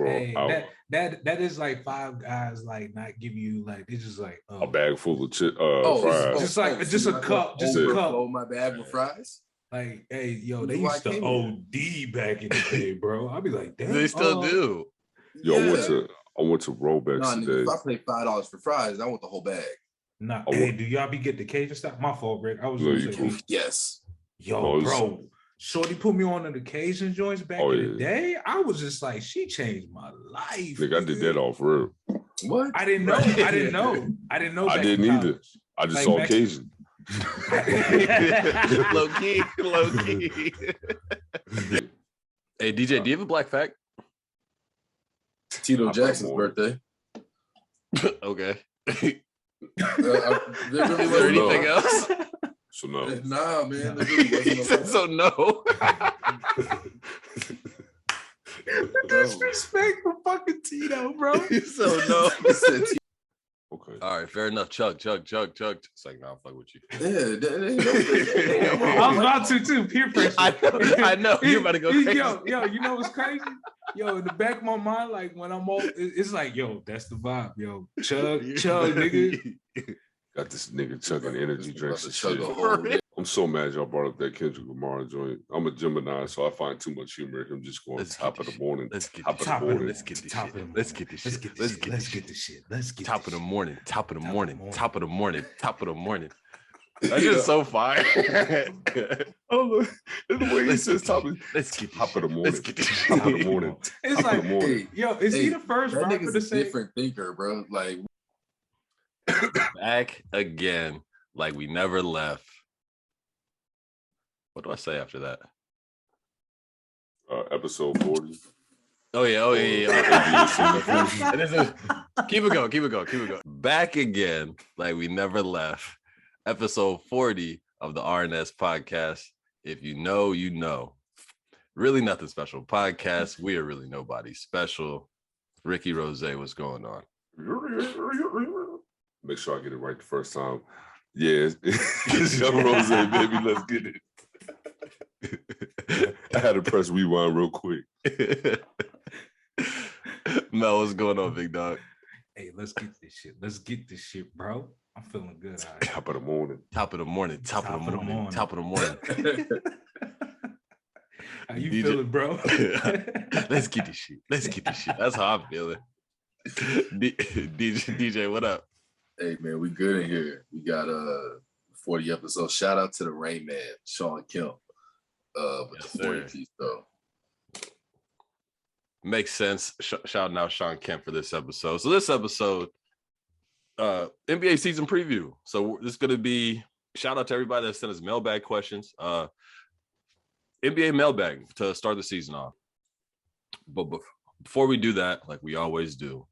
bro. Hey, that is like Five Guys like not give you like it's just like a bag full of fries. Just a cup. Overflow my bag with fries. Like, hey, yo, they used to OD back in the day, bro. I'd be like, damn. They still do. Yo, I went to Robex today. If I pay $5 for fries, I want the whole bag. Nah, hey, do y'all be getting the Cajun stuff? My fault, Rick. I was gonna say, yes. Yo, bro. Shorty put me on the Cajun joints back in the day. I was just like, she changed my life. Nigga, I did that off real. What? I didn't know. I didn't know. I didn't either. I just saw Cajun. Low key. Hey, DJ, do you have a black fact? Tito Jackson's birthday. Okay. Is there anything else? So no. Nah, man. There really wasn't So no. The disrespect for fucking Tito, bro. So no. Okay. All right, fair enough. Chug. It's like, nah, I'm fucking with you. Yeah, I was about to too. Peer pressure. I know. You're about to go crazy. Yo, you know what's crazy? Yo, in the back of my mind, like when I'm old, it's like, yo, that's the vibe. Yo, chug, nigga. Got this nigga chugging energy drinks and shit. I'm so mad y'all brought up that Kendrick Lamar joint. I'm a Gemini, so I find too much humor in him just going top of the morning. Let's get this shit. Let's get the shit. Top of the morning. That's just so fire. Oh, the way he says top of the morning. Top of the morning. It's like, yo, is he the first rapper to say different thinker, bro? Like back again, like we never left. What do I say after that? Episode 40. Oh yeah. Keep it going. Back again, like we never left. Episode 40 of the RNS podcast. If you know, you know. Really nothing special podcast. We are really nobody special. Ricky Rose, what's going on? Make sure I get it right the first time. Yeah, it's Young Rose, baby. Let's get it. I had to press rewind real quick. Mel, what's going on, big dog? Hey, let's get this shit, bro. I'm feeling good. Top of the morning. How you feeling, bro? Let's get this shit. That's how I'm feeling. DJ, what up? Hey man, we good in here. We got 40 episodes. Shout out to the Rain Man, Sean Kemp, with the 40 piece though. Makes sense. Shouting out Sean Kemp for this episode. So this episode, NBA season preview. So this is going to be shout out to everybody that sent us mailbag questions. NBA mailbag to start the season off. But before we do that, like we always do,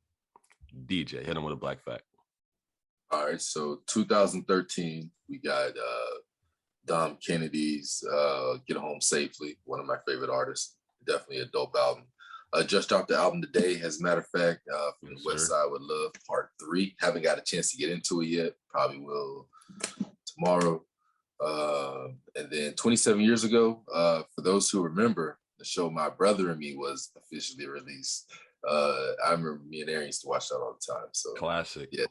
DJ, hit him with a black fact. All right, so 2013, we got Dom Kennedy's Get Home Safely, one of my favorite artists. Definitely a dope album. Just dropped the album today, as a matter of fact, from the West Side with Love, Part 3. Haven't got a chance to get into it yet. Probably will tomorrow. And then 27 years ago, for those who remember, the show My Brother and Me was officially released. I remember me and Aaron used to watch that all the time. So classic. Yeah.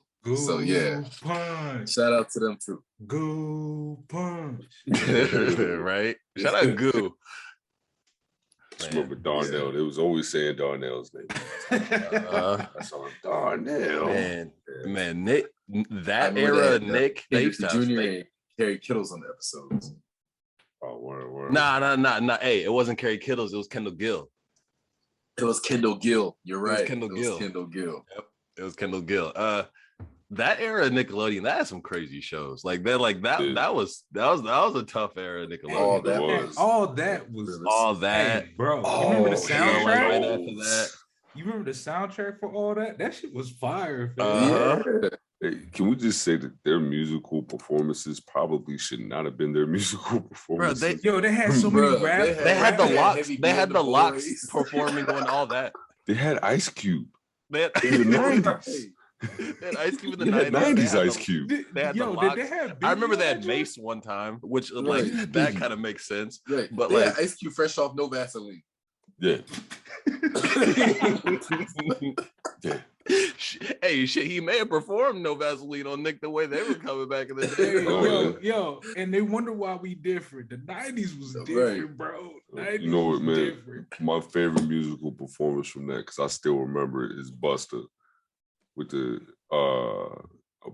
Punch. Shout out to them too. Go Punch. Right? Shout out Goo. I remember Darnell. They was always saying Darnell's name. That's all. Darnell. Man, Nick. That era, Nick. They used to Junior and Kerry Kittles on the episodes. Oh, word. Nah. Hey, it wasn't Kerry Kittles. It was Kendall Gill. It was Kendall Gill. You're right. It was Kendall Gill. Yep. It was Kendall Gill. That era of Nickelodeon, that had some crazy shows. Like that was a tough era of Nickelodeon. All that was. Hey, bro. You remember the soundtrack? Right after that. You remember the soundtrack for all that? That shit was fire. Yeah. Hey, can we just say that their musical performances probably should not have been their musical performances? Bro, they had so many rap. They had the locks. They had the locks performing on all that. They had Ice Cube. They had in the 90s. They had Ice Cube in the 90s. Ice Cube. They had the locks. I remember they had Mace one time, which that kind of makes sense. Right. But Ice Cube fresh off No Vaseline. Yeah. Yeah. Hey, shit, he may have performed No Vaseline on Nick the way they were coming back in the day. Yo, and they wonder why we different. The 90s was different, bro. 90s you know what, man? Different. My favorite musical performance from that, because I still remember it, is Buster with the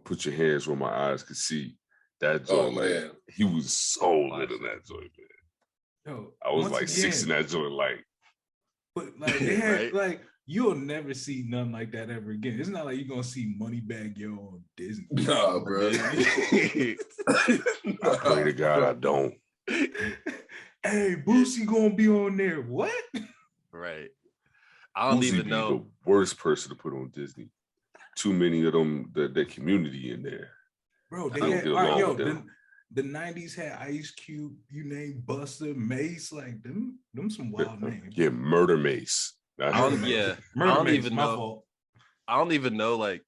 Put Your Hands Where My Eyes Could See. That joint, man. He was so lit in that joint, man. Yo, I was like 6 in that joint, like. But like they had like you'll never see nothing like that ever again. It's not like you're gonna see Moneybag Yo on Disney. Nah, bro. I pray to God I don't. Hey, Boosie gonna be on there. What? Right. I don't even know. The worst person to put on Disney. Too many of them, the community in there. Bro, they had the 90s had Ice Cube, you name Buster, Mace, like them some wild names. Yeah, Murder Mace. I don't even know like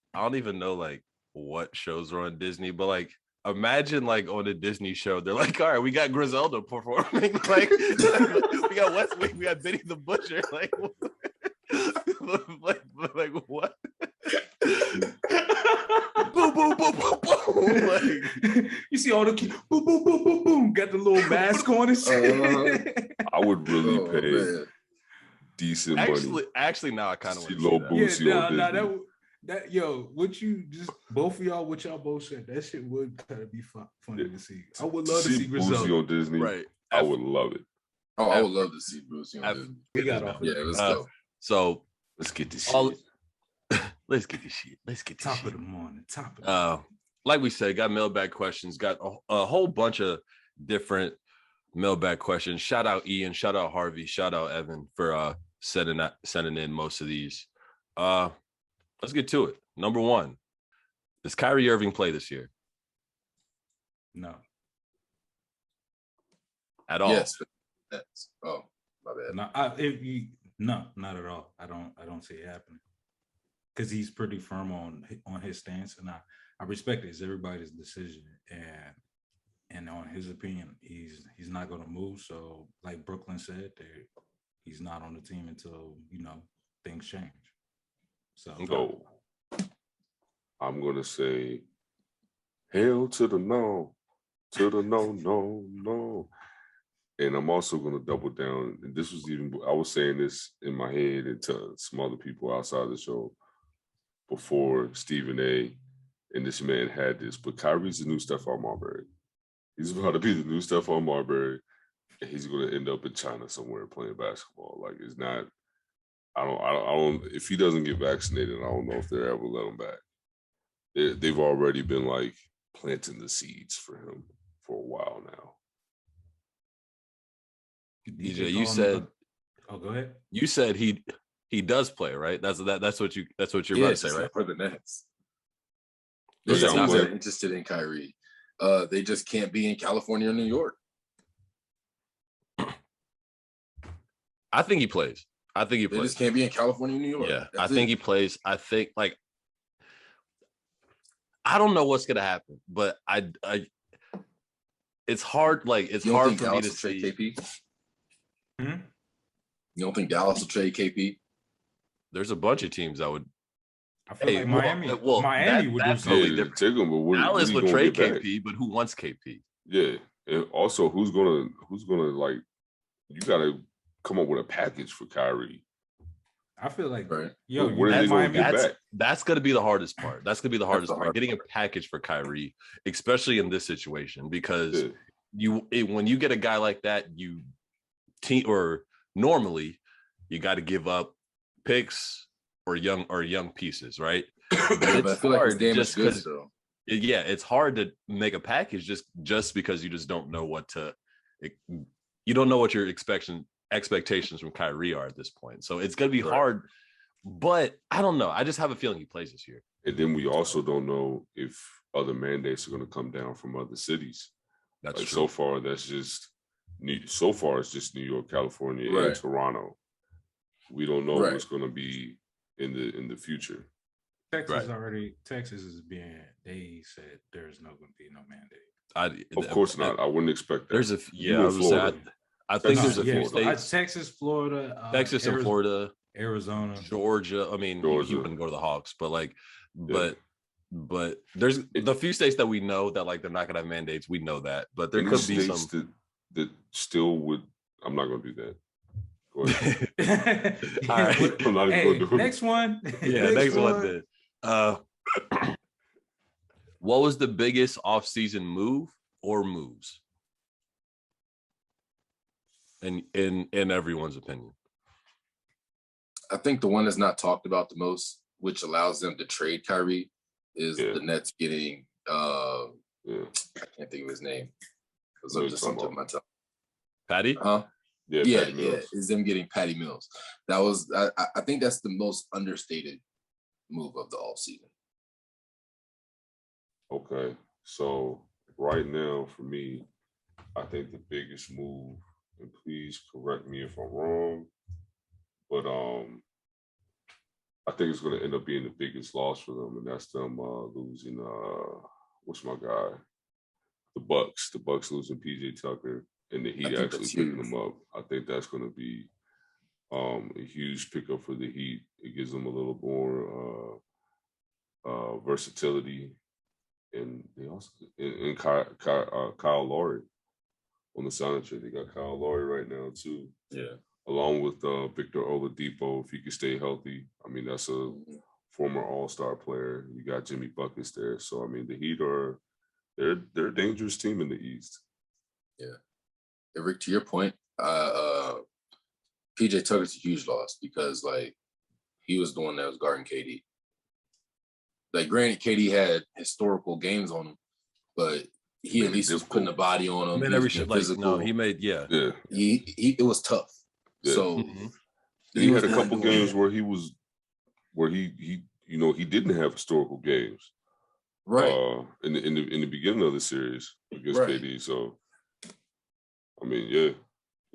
what shows are on Disney, but like imagine like on a Disney show, they're like, all right, we got Griselda performing, like we got Westwick, we got Benny the Butcher, like what? Boom, boom, boom, boom, boom. Like, you see all the boom, boom, boom, boom, boom. Got the little mask on and shit. I would really pay decent money. Actually, now I kind of want to see that. That yo, what you just both of y'all, what y'all both said, that shit would kind of be funny to see. I would love to see Griselda on Disney. Right, I would love it. Oh, I would love to see Boosie on Disney. We got off. Yeah, let's go. So let's get this shit. Let's get this shit. Top of the morning. Like we said, got mailbag questions. Got a whole bunch of different mailbag questions. Shout out Ian. Shout out Harvey. Shout out Evan for sending in most of these. Let's get to it. Number one, does Kyrie Irving play this year? No. At all? Yes. Oh, my bad. No, not at all. I don't see it happening. Because he's pretty firm on his stance, and I respect it. It's everybody's decision, and on his opinion, he's not going to move. So, like Brooklyn said, he's not on the team until things change. So I'm going to say, hell to the no, no. And I'm also going to double down. And this was I was saying this in my head and to some other people outside the show before Stephen A. and this man had this. But Kyrie's the new Stephon Marbury. He's about to be the new Stephon Marbury. And he's going to end up in China somewhere playing basketball. Like, it's not, I don't, if he doesn't get vaccinated, I don't know if they'll ever let him back. They've already been like planting the seeds for him for a while now. DJ, you said. Oh, go ahead. You said he does play, right? That's what you're about to say, right? For the Nets. They're interested in Kyrie. They just can't be in California or New York. I think he plays. They just can't be in California or New York. Yeah, I think he plays. I think I don't know what's gonna happen, but it's hard. Like it's hard for me to see. KP? Hmm? You don't think Dallas will trade KP? There's a bunch of teams that would. I feel like Miami would do something different. Take him, but Dallas would trade KP, but who wants KP? Yeah, and also who's gonna like? You gotta come up with a package for Kyrie. I feel like, right. That's going to be the hardest part. That's going to be the hardest part, getting a package for Kyrie, especially in this situation, because when you get a guy like that, normally you got to give up picks or young pieces, right? But it's hard just because, it's hard to make a package just because you just don't know what your expectations from Kyrie are at this point. So it's going to be hard, but I don't know. I just have a feeling he plays this year. And then we also don't know if other mandates are going to come down from other cities. That's true. So far, it's just New York, California, and Toronto. We don't know what's going to be in the future. Texas is being, they said there's not going to be no mandate. Of course not. I wouldn't expect that. I I think there's a few Florida. states. Texas, Florida, Texas and Florida, Arizona, Georgia. I mean, you wouldn't go to the Hawks, but but there's the few states that we know that like they're not gonna have mandates. We know that, but there could be some that still would. I'm not gonna do that. Go ahead. All right. I'm not gonna do it. Next one. Yeah, next one then. What was the biggest offseason move or moves? In everyone's opinion. I think the one that's not talked about the most, which allows them to trade Kyrie, is the Nets getting I can't think of his name. Because I'm just on top of my tongue. Patty? Yeah. Is them getting Patty Mills. That was I think that's the most understated move of the offseason. Okay. So right now for me, I think the biggest move, and please correct me if I'm wrong, but I think it's going to end up being the biggest loss for them, and that's them losing. What's my guy? The Bucks. The Bucks losing PJ Tucker, and the Heat actually picking them up. I think that's going to be a huge pickup for the Heat. It gives them a little more versatility, and they also and Kyle Lowry on the soundtrack. They got Kyle Lowry right now too. Yeah. Along with Victor Oladipo, if he can stay healthy. I mean, that's a former All-Star player. You got Jimmy Buckets there. So, I mean, the Heat they're a dangerous team in the East. Yeah. Rick, to your point, PJ Tucker's a huge loss because, like, he was the one that was guarding KD. Like, granted, KD had historical games on him, but he at least was putting a body on him. He made, it was tough. Yeah. So he had a couple games where he didn't have historical games, right? In the beginning of the series against KD. So, I mean, you're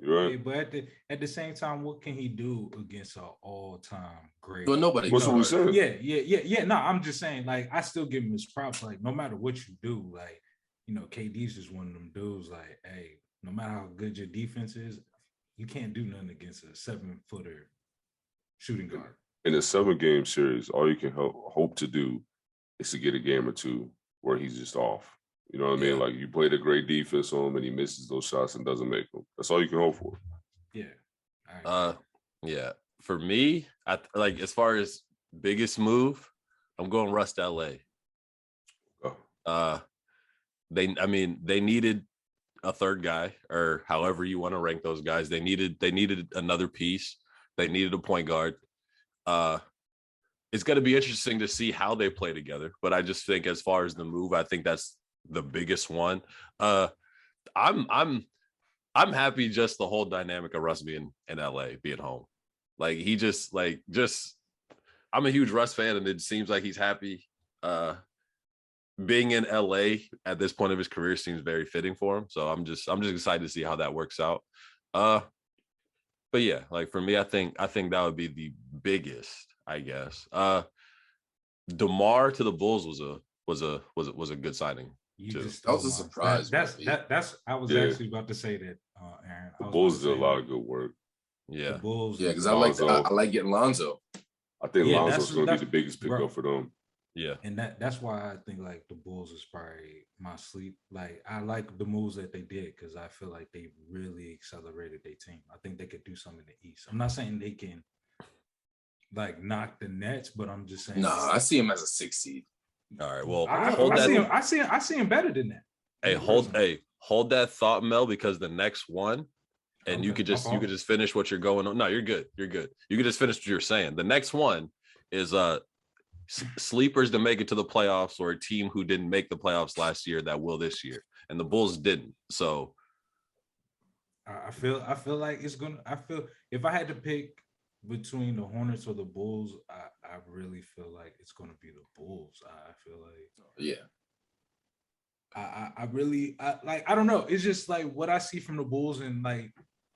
right. Yeah, but at the same time, what can he do against an all-time great? Well, nobody. That's what we said. Yeah. No, I'm just saying, like, I still give him his props. Like, no matter what you do, like, KD's just one of them dudes. Like, hey, no matter how good your defense is, you can't do nothing against a 7-footer shooting guard. In a 7-game series, all you can hope to do is to get a game or two where he's just off. You know what I mean? Like, you played a great defense on him and he misses those shots and doesn't make them. That's all you can hope for. Yeah. Yeah. For me, as far as biggest move, I'm going Russ to LA. They needed a third guy, or however you want to rank those guys. They needed another piece. They needed a point guard. It's going to be interesting to see how they play together. But I just think, as far as the move, I think that's the biggest one. I'm happy just the whole dynamic of Russ being in LA, being home. Like, he just I'm a huge Russ fan, and it seems like he's happy. Being in LA at this point of his career seems very fitting for him. So I'm just excited to see how that works out. But yeah, like, for me, I think that would be the biggest, I guess. DeMar to the Bulls was a good signing. That was a surprise. That's I was actually about to say that, Aaron. The Bulls did a lot of good work. Yeah. The Bulls. Yeah, because I like getting Lonzo. I think Lonzo's going to be the biggest pickup for them. Yeah, and that's why I think, like, the Bulls is probably my sleep. Like, I like the moves that they did because I feel like they really accelerated their team. I think they could do something in the East. I'm not saying they can, like, knock the Nets, but I'm just saying. No, I see him as a 6 seed. All right, well, I see him better than that. Hold that thought, Mel, because the next one, and you could just finish what you're going on. No, you're good. You could just finish what you're saying. The next one is sleepers to make it to the playoffs, or a team who didn't make the playoffs last year that will this year, and the Bulls didn't. So I feel like it's gonna. I feel if I had to pick between the Hornets or the Bulls, I really feel like it's gonna be the Bulls. I feel like I don't know. It's just like what I see from the Bulls, and like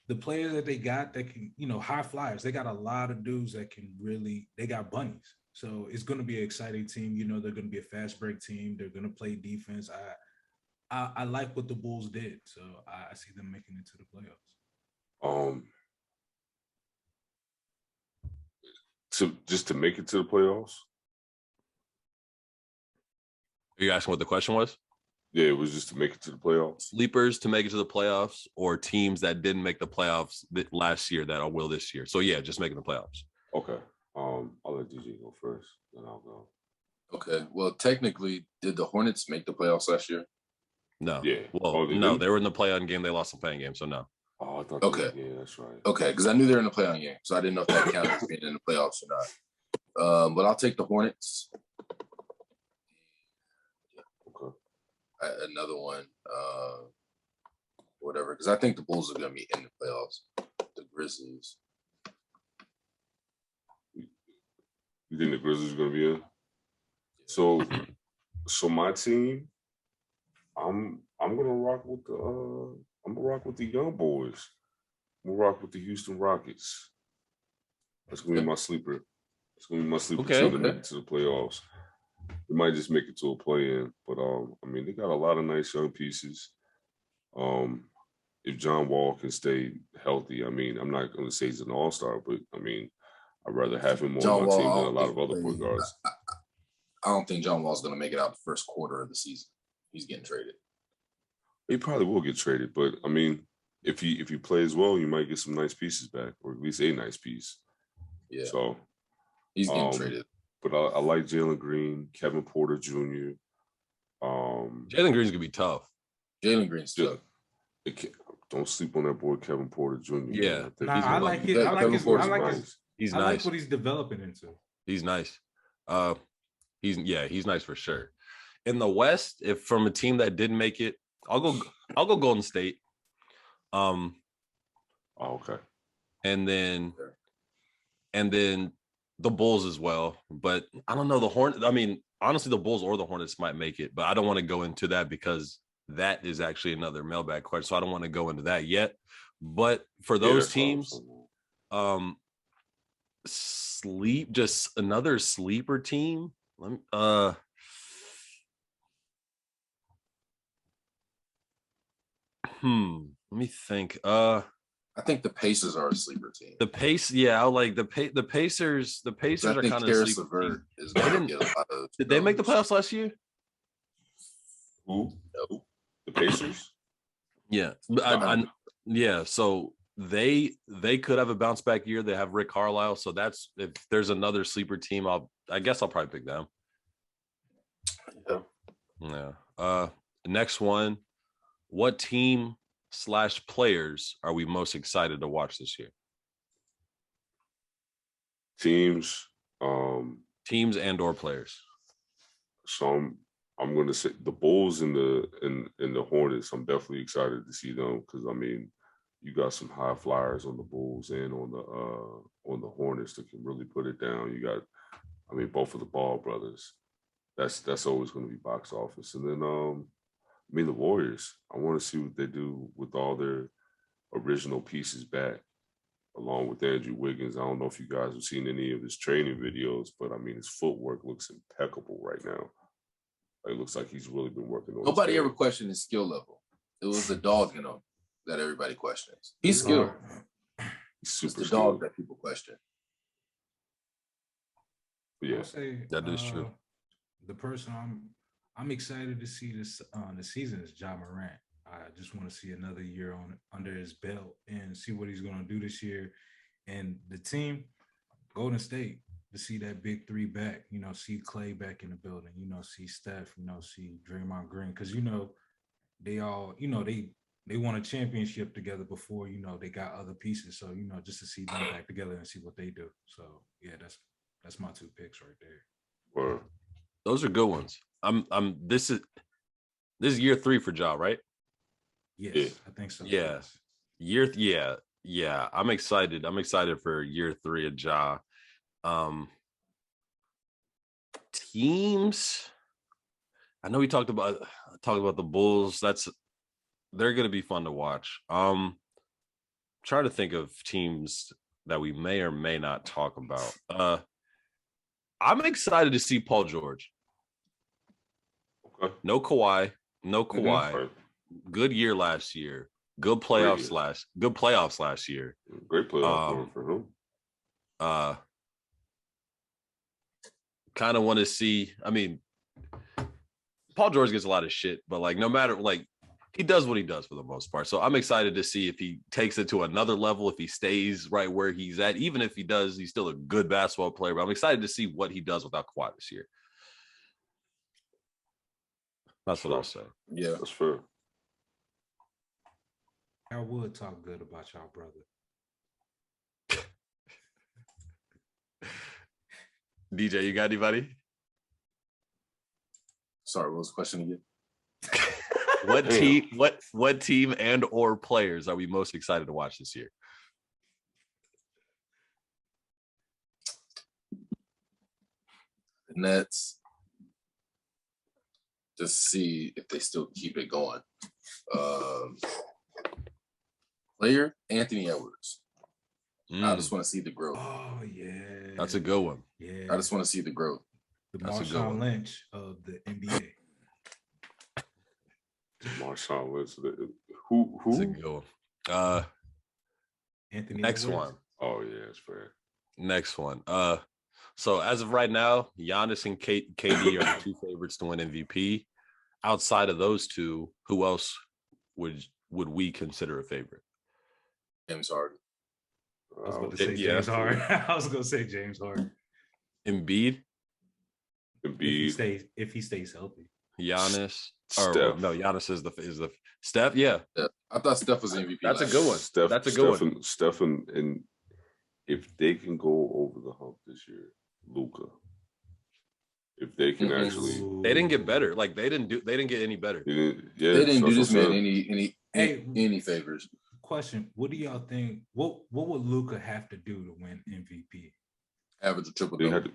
the players that they got that can, high flyers. They got a lot of dudes that can really. They got bunnies. So it's going to be an exciting team. They're going to be a fast break team. They're going to play defense. I like what the Bulls did. So I see them making it to the playoffs. Um, to make it to the playoffs. Are you asking what the question was? Yeah, it was just to make it to the playoffs. Sleepers to make it to the playoffs, or teams that didn't make the playoffs last year that will this year. So yeah, just making the playoffs. Okay. I'll let DJ go first, then I'll go. Okay. Well, technically, did the Hornets make the playoffs last year? No. Yeah. Well, no, they were in the play-on game. They lost the playing game, so no. Oh, I thought. Okay. Yeah, that's right. Okay, because I knew they were in the play-on game, so I didn't know if that counted as being in the playoffs or not. But I'll take the Hornets. Okay. Another one, whatever, because I think the Bulls are going to be in the playoffs. The Grizzlies. You think the Grizzlies are going to be in? So my team, I'm gonna rock with the young boys. I'm gonna rock with the Houston Rockets. That's gonna be my sleeper. It's gonna be my sleeper team to make it to the playoffs. They might just make it to a play-in, but I mean, they got a lot of nice young pieces. If John Wall can stay healthy, I mean, I'm not gonna say he's an all-star, but I mean, I'd rather have him on my team than a lot of other point guards. I don't think John Wall's gonna make it out the first quarter of the season. He's getting traded. He probably will get traded, but I mean, if he plays well, you might get some nice pieces back, or at least a nice piece. Yeah. So he's getting traded. But I like Jalen Green, Kevin Porter Jr. Jalen Green's gonna be tough. Jalen Green's tough. Don't sleep on that boy Kevin Porter Jr. Yeah, I like it. I like He's I nice. like what he's developing into. He's nice. He's nice for sure. In the West, if from a team that didn't make it, I'll go Golden State. Okay. And then the Bulls as well. But I don't know, the Hornets. I mean, honestly, the Bulls or the Hornets might make it, but I don't want to go into that because that is actually another mailbag question. So I don't want to go into that yet. But for those teams, just another sleeper team. Let me think. I think the Pacers are a sleeper team. The Pacers. The Pacers are kind of a sleeper team. Did they make the playoffs last year? Who? No. The Pacers? Yeah. So they could have a bounce back year. They have Rick Carlisle. So that's, if there's another sleeper team, I guess I'll probably pick them. Yeah. Next one. What team / players are we most excited to watch this year? Teams and or players. So I'm going to say the Bulls and the Hornets. I'm definitely excited to see them because I mean, you got some high flyers on the Bulls and on the Hornets that can really put it down. You got, I mean, both of the Ball brothers. That's always going to be box office. And then I mean, the Warriors. I want to see what they do with all their original pieces back, along with Andrew Wiggins. I don't know if you guys have seen any of his training videos, but I mean, his footwork looks impeccable right now. It looks like he's really been working on. Nobody ever questioned his skill level. It was the dog, that everybody questions. He's skilled. He's super it's the dog that people question. But yeah, that is true. The person I'm excited to see this the season is Ja Morant. I just want to see another year under his belt and see what he's going to do this year. And the team, Golden State, to see that big three back, see Clay back in the building, see Steph, see Draymond Green, because they all, they won a championship together before, they got other pieces. So just to see them back together and see what they do. So yeah, that's my two picks right there. Well, those are good ones. This is year 3 for Ja, right? Yes, I think so. Yeah. Yeah. I'm excited. I'm excited for year 3 of Ja. Teams. I know we talked about the Bulls. They're gonna be fun to watch. Trying to think of teams that we may or may not talk about. I'm excited to see Paul George. Okay. No Kawhi. Mm-hmm. Good year last year. Good playoffs last year. Great playoff run for him. Kind of want to see. I mean, Paul George gets a lot of shit, but like no matter like he does what he does for the most part. So I'm excited to see if he takes it to another level, if he stays right where he's at. Even if he does, he's still a good basketball player. But I'm excited to see what he does without Kawhi this year. That's what I'll say. Yeah, That's fair. I would talk good about y'all, brother. DJ, you got anybody? Sorry, what was the question again? What team and or players are we most excited to watch this year? The Nets. Just see if they still keep it going. Player Anthony Edwards. I just want to see the growth. Oh yeah, That's a good one. Yeah, I just want to see the growth. The That's a good Marshawn one. Lynch of the NBA. Marshawn Lynch. That's a Who? good one. Anthony Next Edwards. one. Oh yeah, it's fair. Next one. So as of right now, Giannis and KD are the two favorites to win MVP. Outside of those two, who else would we consider a favorite? James Harden. I was going to say Yeah. James Harden. I was going to say James Harden. Embiid, If he stays healthy. Giannis, Steph. Giannis is the Steph. Yeah, I thought Steph was MVP. that's a good one. Steph, That's a good one. Steph and if they can go over the hump this year, Luka. If they can actually, They didn't get better. Like they didn't get any better. They didn't do this man Hey. any favors. Question: what do y'all think? What would Luka have to do to win MVP? Average a triple they double. had to,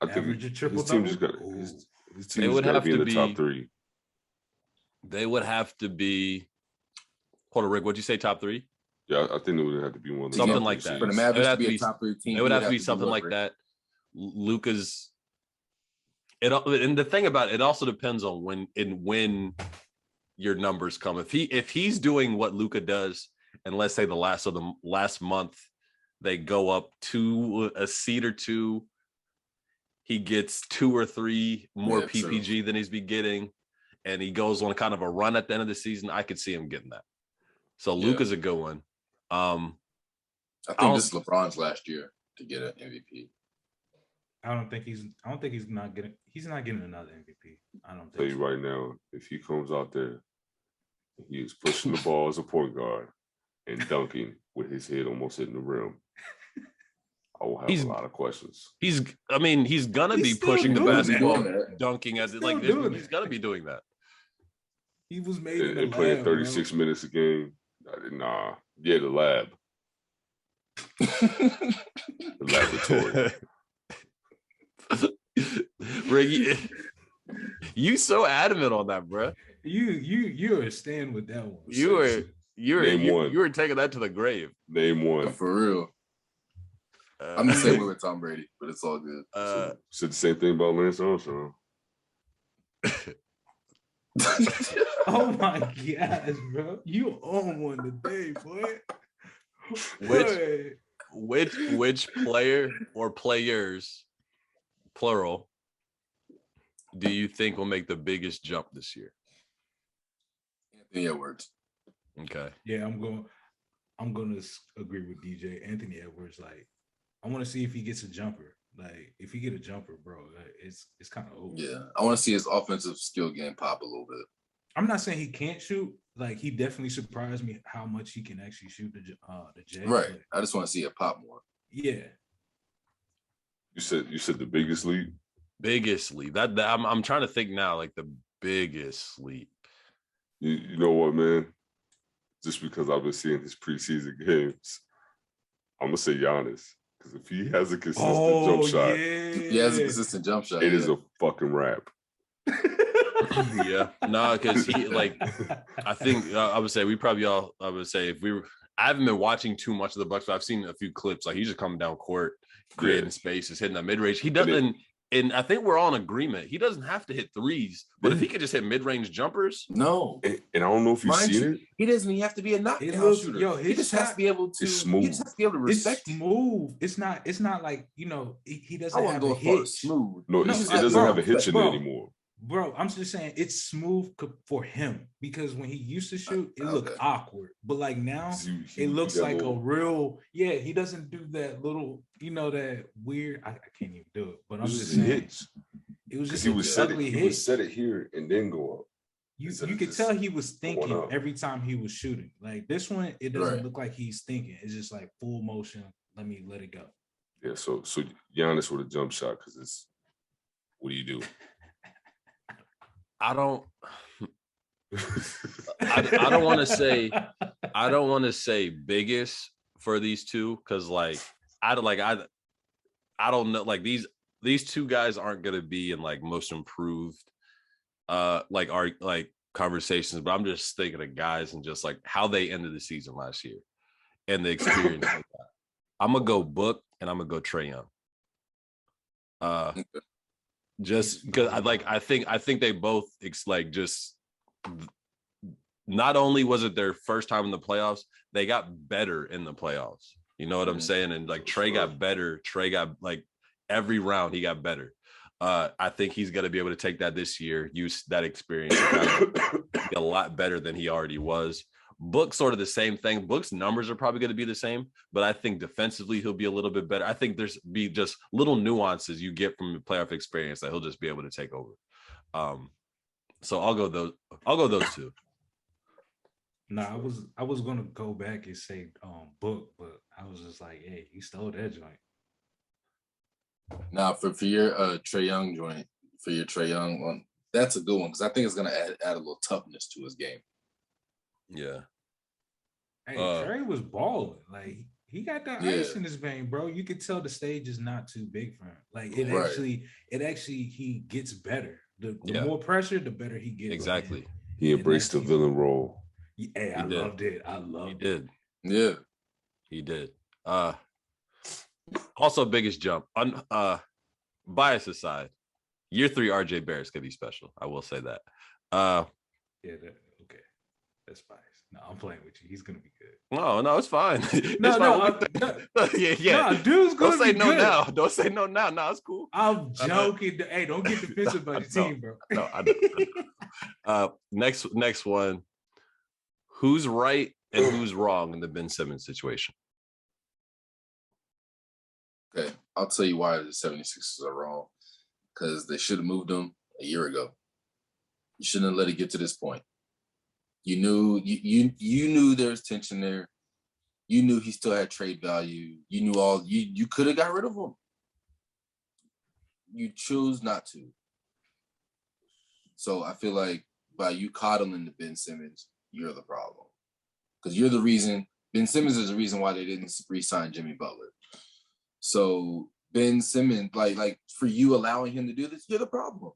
I think Average a triple his team double? just got Ooh. his They team would got to have be in to the top be- 3. They would have to be. Hold on, Rick. What'd you say? Top 3? Yeah, I think it would have to be one of the Something top like 3 that. For the seeds. Mavericks It would to have be to a be- top 3 team, It would have to do be something what, like Rick? that. Luka's. And the thing about it also depends on when your numbers come. If he's doing what Luka does, and let's say the last month they go up to a seed or two, he gets 2 or 3 more PPG than he's been getting, and he goes on kind of a run at the end of the season. I could see him getting that. So Luka's a good one. I think this is LeBron's last year to get an MVP. I don't think he's not getting. He's not getting another MVP. I don't Tell think. you right now, if he comes out there, he is pushing the ball as a point guard and dunking with his head almost hitting the rim. I will have a lot of questions. He's gonna be still pushing the doing basketball, that. dunking as it like doing he's it. gonna be doing that. He was made in the And playing lab, 36 minutes a game. Nah, yeah, the lab, the laboratory. Rick, you so adamant on that, bro. You are staying with that one. You Name one. were taking that to the grave. Name one. For real. I'm the same way with Tom Brady, but it's all good. Said the same thing about Lance Armstrong. Oh my gosh, bro! You own one today, boy. Which player or players, plural, do you think will make the biggest jump this year? Anthony Edwards. Okay. Yeah, I'm going to agree with DJ. Anthony Edwards, like, I want to see if he gets a jumper. Like, if he get a jumper, bro, it's kind of over. Yeah, I want to see his offensive skill game pop a little bit. I'm not saying he can't shoot. Like, he definitely surprised me how much he can actually shoot the J. Right. I just want to see it pop more. Yeah. You said the biggest leap. Biggest leap. That I'm trying to think now, like the biggest leap. You know what, man? Just because I've been seeing his preseason games, I'm gonna say Giannis. Because if he has a consistent jump shot, he has a consistent jump shot. it is a fucking wrap. Yeah, no, because he I think I would say if we were, I haven't been watching too much of the Bucks, but I've seen a few clips. Like he's just coming down court, creating spaces, hitting that mid range. He doesn't. And I think we're all in agreement. He doesn't have to hit threes, but if he could just hit mid-range jumpers. No. And I don't know if you've seen it. He doesn't even have to be a knockout shooter. He just has to be able to. It's smooth. He just has to be able to respect it's smooth. It's not like, he doesn't have a hitch. Smooth. No, it doesn't have a hitch in it anymore. Bro, I'm just saying it's smooth for him because when he used to shoot, it looked awkward. But like now, it looks like a real. Yeah, he doesn't do that little, that weird. I can't even do it. But I'm just saying, hitch. It was just he would set ugly it. hitch. He would set it here and then go up. You could tell he was thinking every time he was shooting. Like this one, it doesn't look like he's thinking. It's just like full motion. Let it go. Yeah. So Giannis with a jump shot because it's. What do you do? I don't want to say biggest for these two because I don't know, like these two guys aren't gonna be in like most improved our conversations, but I'm just thinking of guys and just like how they ended the season last year and the experience. I'm gonna go Book and I'm gonna go Trae Young. Just because I think they both just not only was it their first time in the playoffs, they got better in the playoffs. You know what I'm saying? And like Trae got better. Trae got like every round he got better. I think he's going to be able to take that this year, use that experience, be a lot better than he already was. Book sort of the same thing. Book's numbers are probably going to be the same, but I think defensively he'll be a little bit better. I think there's be just little nuances you get from the playoff experience that he'll just be able to take over. So I'll go those two. No, I was gonna go back and say Book, but I was just like, hey, you stole that joint. Now for your Trae Young joint, for your Trae Young one, that's a good one because I think it's gonna add a little toughness to his game. Yeah. Hey, Trae was balling. Like he got that ice in his vein, bro. You could tell the stage is not too big for him. Like it actually he gets better. The more pressure, the better he gets. Exactly. He embraced the villain role. Hey, I loved it. He did. Yeah. He did. Also biggest jump. Bias aside, year 3 RJ Barrett's gonna be special. I will say that. Okay. That's biased. No, I'm playing with you. He's gonna be good. No, it's fine. No, dude's gonna don't say be no good. now. Don't say no now. No, it's cool. I'm joking. Hey, don't get defensive about your team, bro. No, I know. Next one. Who's right and who's wrong in the Ben Simmons situation? Okay, I'll tell you why the 76ers are wrong. Because they should have moved him a year ago. You shouldn't have let it get to this point. You knew there was tension there. You knew he still had trade value. You knew you could have got rid of him. You chose not to. So I feel like by you coddling the Ben Simmons, you're the problem. Because you're the reason, Ben Simmons is the reason why they didn't re-sign Jimmy Butler. So Ben Simmons, like for you allowing him to do this, you're the problem.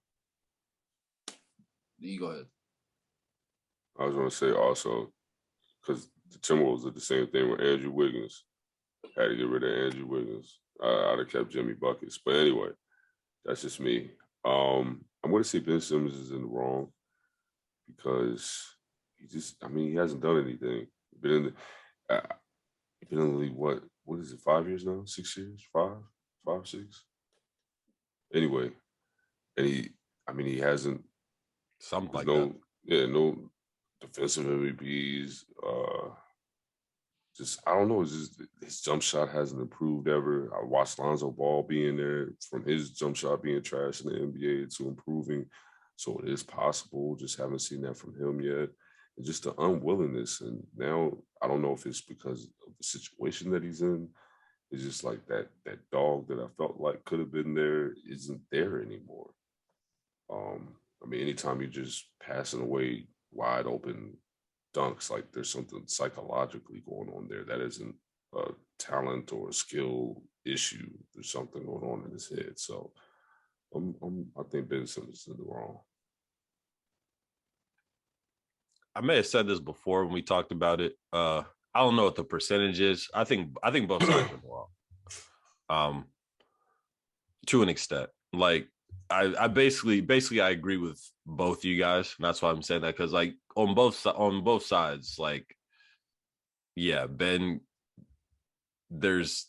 You go ahead. I was going to say also, because the Timberwolves did the same thing with Andrew Wiggins. Had to get rid of Andrew Wiggins. I'd have kept Jimmy Buckets. But anyway, that's just me. I'm going to say Ben Simmons is in the wrong because he hasn't done anything. Been in the league, what is it, 5 years now? 6 years? 5, 6? Anyway, and he hasn't. Something like that. Yeah, no defensive MVPs. I don't know. It's just his jump shot hasn't improved ever. I watched Lonzo Ball being there from his jump shot being trash in the NBA to improving. So it is possible. Just haven't seen that from him yet. And just the unwillingness. And now I don't know if it's because of the situation that he's in. It's just like that dog that I felt like could have been there isn't there anymore. Anytime you're just passing away wide open dunks, like there's something psychologically going on there that isn't a talent or a skill issue. There's something going on in his head. So I think Ben Simmons is in the wrong. I may have said this before when we talked about it. I don't know what the percentage is. I think both sides are wrong. To an extent. like I basically I agree with both you guys, and that's why I'm saying that, because like on both sides, like yeah, Ben, there's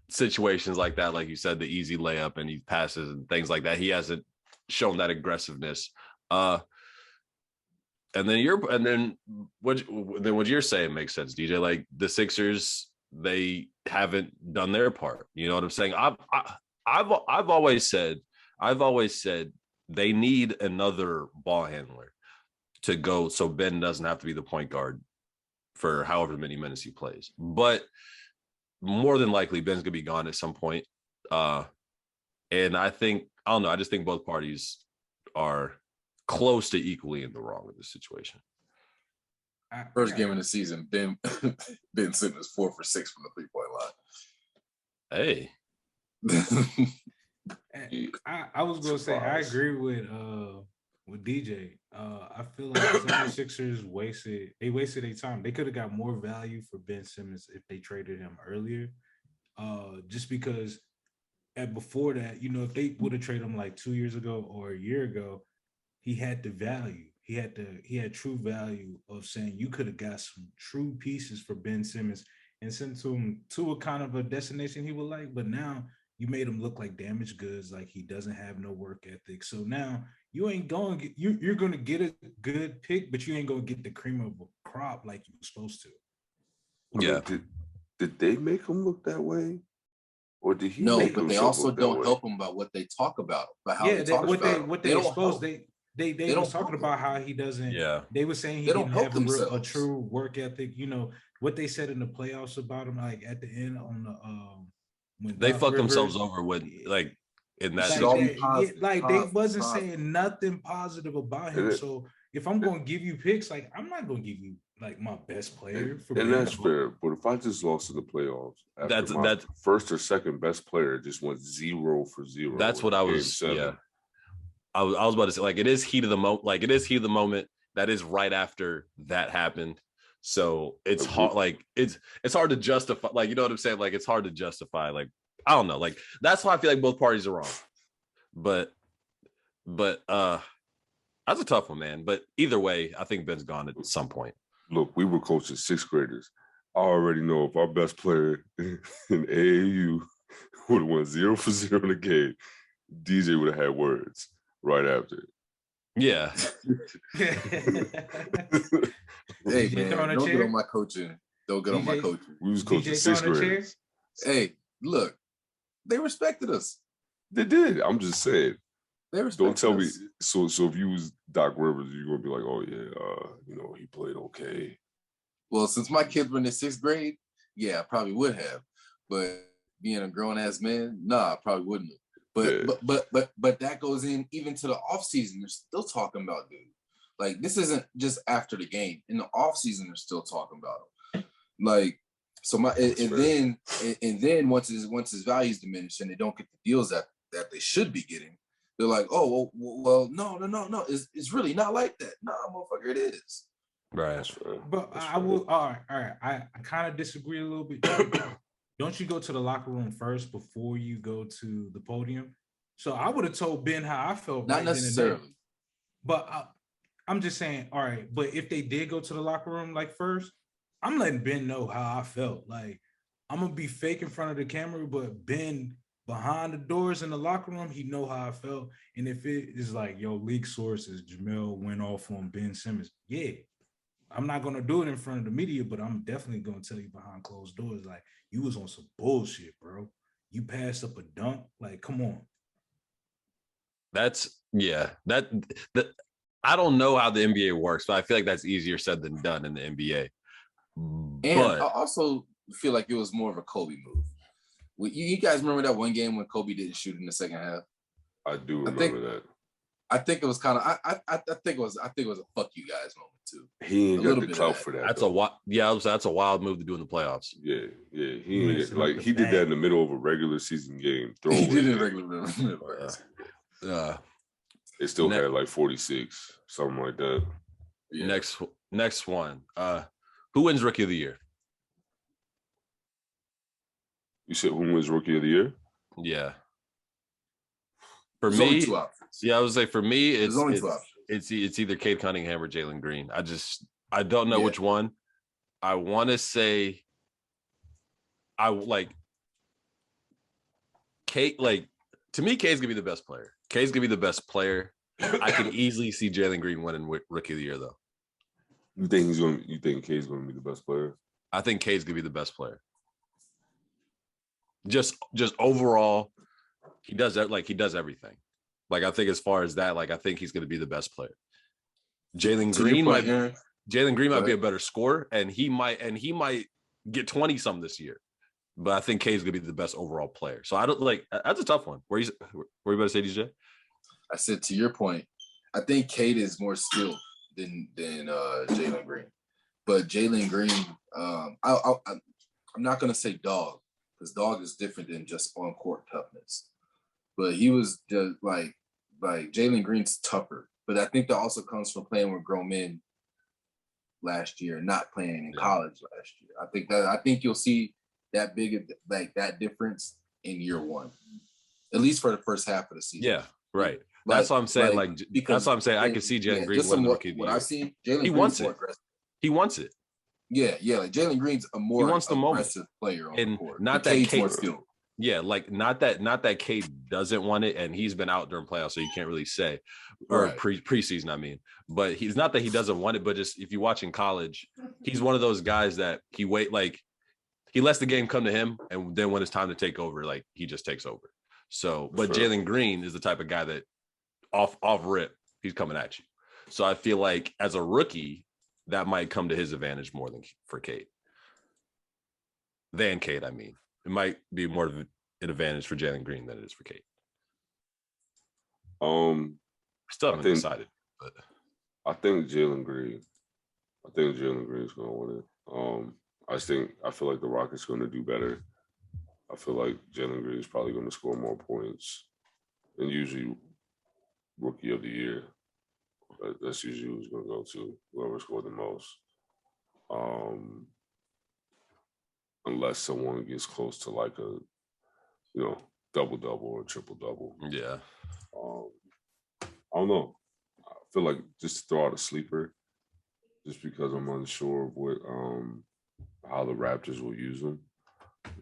situations like that, like you said, the easy layup and he passes and things like that. He hasn't shown that aggressiveness. And then what you're saying makes sense, DJ. Like the Sixers, they haven't done their part. You know what I'm saying? I've always said they need another ball handler to go, so Ben doesn't have to be the point guard for however many minutes he plays. But more than likely, Ben's gonna be gone at some point. And I don't know. I just think both parties are close to equally in the wrong in this situation. First game of the season, Ben Simmons 4 for 6 from the 3-point line. I was gonna say I agree with DJ. I feel like the 76ers wasted their time. They could have got more value for Ben Simmons if they traded him earlier. Just because before that, if they would have traded him like 2 years ago or a year ago, he had the value. He had true value of saying you could have got some true pieces for Ben Simmons and sent to him to a kind of a destination he would like. But now you made him look like damaged goods, like he doesn't have no work ethic. So now you ain't going to get, you're going to get a good pick, but you ain't going to get the cream of a crop like you were supposed to. Yeah. I mean, did they make him look that way? Or did he? No, but they also don't help him about what they talk about how they talk about him. What they expose, they was talking about how he doesn't. Yeah, they were saying he didn't have a true work ethic. What they said in the playoffs about him, like at the end on the when they fucked themselves over with like in that. They wasn't saying nothing positive about him. So if I'm going to give you picks, like I'm not going to give you like my best player for. And that's fair. But if I just lost in the playoffs, that's first or second best player just went 0 for 0. That's what I was. Yeah. I was about to say, like, it is heat of the moment. Like, it is heat of the moment. That is right after that happened. So it's hard. Like, it's hard to justify. Like, you know what I'm saying? Like, it's hard to justify. Like, I don't know. Like, that's why I feel like both parties are wrong. But that's a tough one, man. But either way, I think Ben's gone at some point. Look, we were coaching 6th graders. I already know if our best player in AAU would have went 0 for 0 in the game, DJ would have had words right after. Yeah. Hey, man, don't get on my coaching. Don't get on my coaching. We was coaching 6th graders. Hey, look, they respected us. They did. I'm just saying. They respected us. Don't tell me. So if you was Doc Rivers, you're going to be like, oh, yeah, he played okay. Well, since my kids were in the 6th grade, yeah, I probably would have. But being a grown-ass man, nah, I probably wouldn't have. But that goes in even to the offseason. They're still talking about dude. Like, this isn't just after the game. In the offseason, they're still talking about him. Like, so then once his values diminish and they don't get the deals that they should be getting, they're like, oh well, no. It's really not like that. Nah, motherfucker, it is. Right. But I will. All right. I kind of disagree a little bit. Don't you go to the locker room first before you go to the podium? So I would have told Ben how I felt. Not necessarily. But I'm just saying, all right. But if they did go to the locker room like first, I'm letting Ben know how I felt. Like, I'm going to be fake in front of the camera, but Ben behind the doors in the locker room, he know how I felt. And if it is like, yo, leak sources, Jamel went off on Ben Simmons. Yeah. I'm not going to do it in front of the media, but I'm definitely going to tell you behind closed doors, like, you was on some bullshit, bro. You passed up a dunk. Like, come on. That I don't know how the NBA works, but I feel like that's easier said than done in the NBA. And I also feel like it was more of a Kobe move. You guys remember that one game when Kobe didn't shoot in the second half? I do remember that. I think it was kind of. I think it was a fuck you guys moment too. He ain't got the clout for that. That's a wild move to do in the playoffs. Yeah. He did that in the middle of a regular season game. He did it in regular season. It still had like 46, something like that. Yeah. Next one. Who wins Rookie of the Year? You said who wins Rookie of the Year? Yeah. For There's me, only two options. Yeah, I would say for me, There's only two options. It's either Cade Cunningham or Jalen Green. I don't know which one. I want to say I like Cade. Like to me, Cade's gonna be the best player. Cade's gonna be the best player. I can easily see Jalen Green winning Rookie of the Year, though. You think Cade's gonna be the best player? I think Cade's gonna be the best player. Just overall, he does that. Like he does everything. Like I think as far as that, like I think he's gonna be the best player. Jalen Green might be a better scorer, and he might get 20 some this year. But I think Cade's gonna be the best overall player. So I don't like that's a tough one. Where you about to say, DJ? I said to your point, I think Cade is more skilled than Jalen Green. But Jalen Green, I'm not gonna say dog, because dog is different than just on court toughness. But he was just like Jalen Green's tougher. But I think that also comes from playing with grown men last year, not playing in college last year. I think you'll see that big that difference in year one, at least for the first half of the season. Yeah, right. That's what I'm saying. That's what I'm saying. I can see Jalen Green winning the Rookie of the Year. What I've seen, Jalen Green wants more it. aggressive. He wants it. Yeah. Like Jalen Green's a more aggressive player on the court. Not that Cade's more Cade, skilled. Yeah, like not that Cade doesn't want it, and he's been out during playoffs, so you can't really say, or preseason. I mean, but he's not that he doesn't want it, but just if you watch in college, he's one of those guys that he lets the game come to him, and then when it's time to take over, like he just takes over. So, but Jalen Green is the type of guy that off rip, he's coming at you. So I feel like as a rookie, that might come to his advantage more than for Cade. I mean. It might be more of an advantage for Jalen Green than it is for Cade. Still haven't decided, but I think Jalen Green. I think Jalen Green is going to win it. I feel like the Rockets are going to do better. I feel like Jalen Green is probably going to score more points than usually Rookie of the Year. That's usually who's going to go to, whoever scored the most. Unless someone gets close to like a, double-double or triple-double. Yeah. I don't know. I feel like just to throw out a sleeper, just because I'm unsure of what how the Raptors will use him.